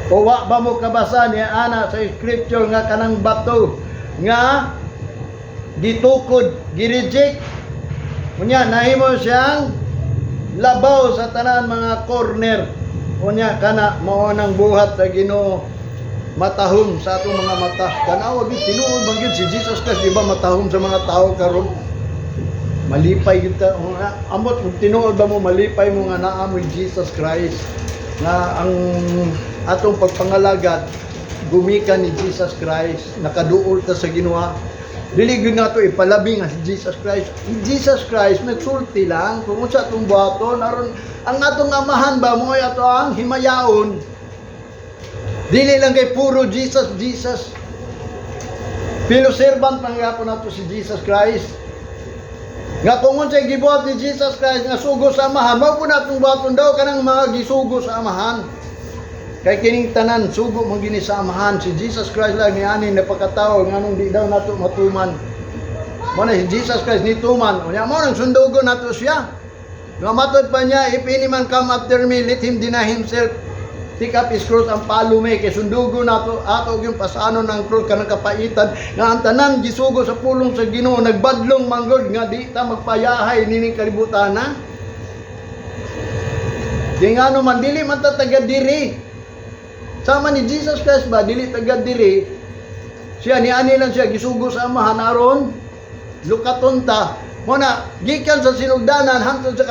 o wa ba mo kabasa niya ana sa scripture nga kanang bato nga gitukod, gireject, unya nahimo siyang labaw sa tanan mga corner. Unya kana mao nang buhat sa Ginoo matahom sa atong mga mata. Tanaw gid tinuod man gyud si Jesus Christ, di ba matahom sa mga tao karon? Malipay kita amot tinuod ba mo malipay mo nga naa mo Jesus Christ nga ang atong pagpangalagad gumikan ni Jesus Christ, nakaduol ta sa Ginoo. Dili gyud nato ipalabi nga si Jesus Christ. Jesus Christ nagsulti lang kung sa atong buhaton aron ang atong amahan ba mo ay ato ang himayaon. Dili lang kay puro Jesus Jesus. Pero servant pang gyapon nato si Jesus Christ. Nga kung unsay gibuhat ni Jesus Christ nga sugo sa amahan, mao po natong buhaton daw kanang mga gisugo sa amahan. Kay kining tanan sugo man gini sa amahan, si Jesus Christ lang ni ani napakatawo nganong di daw nato matuman. Mo na si Jesus Christ ni tuman, unya mo nang sundugon nato siya. Nga matod pa niya, if any man come after me, let him deny himself, take up his cross ang palume, kay sundugo nato ato yung pasano ng cross kanang kapaitan nga ang tanan gisugo sa pulong sa Ginoo nagbadlong manggod nga di ta magpayahay nining kalibutan na. Di nga no man dili man ta taga diri. Sama ni Jesus Christ ba dili taga diri. Siya ni ani lang siya gisugo sa amahan aron lukaton ta. Mo na gikan sa sinugdanan hangtod sa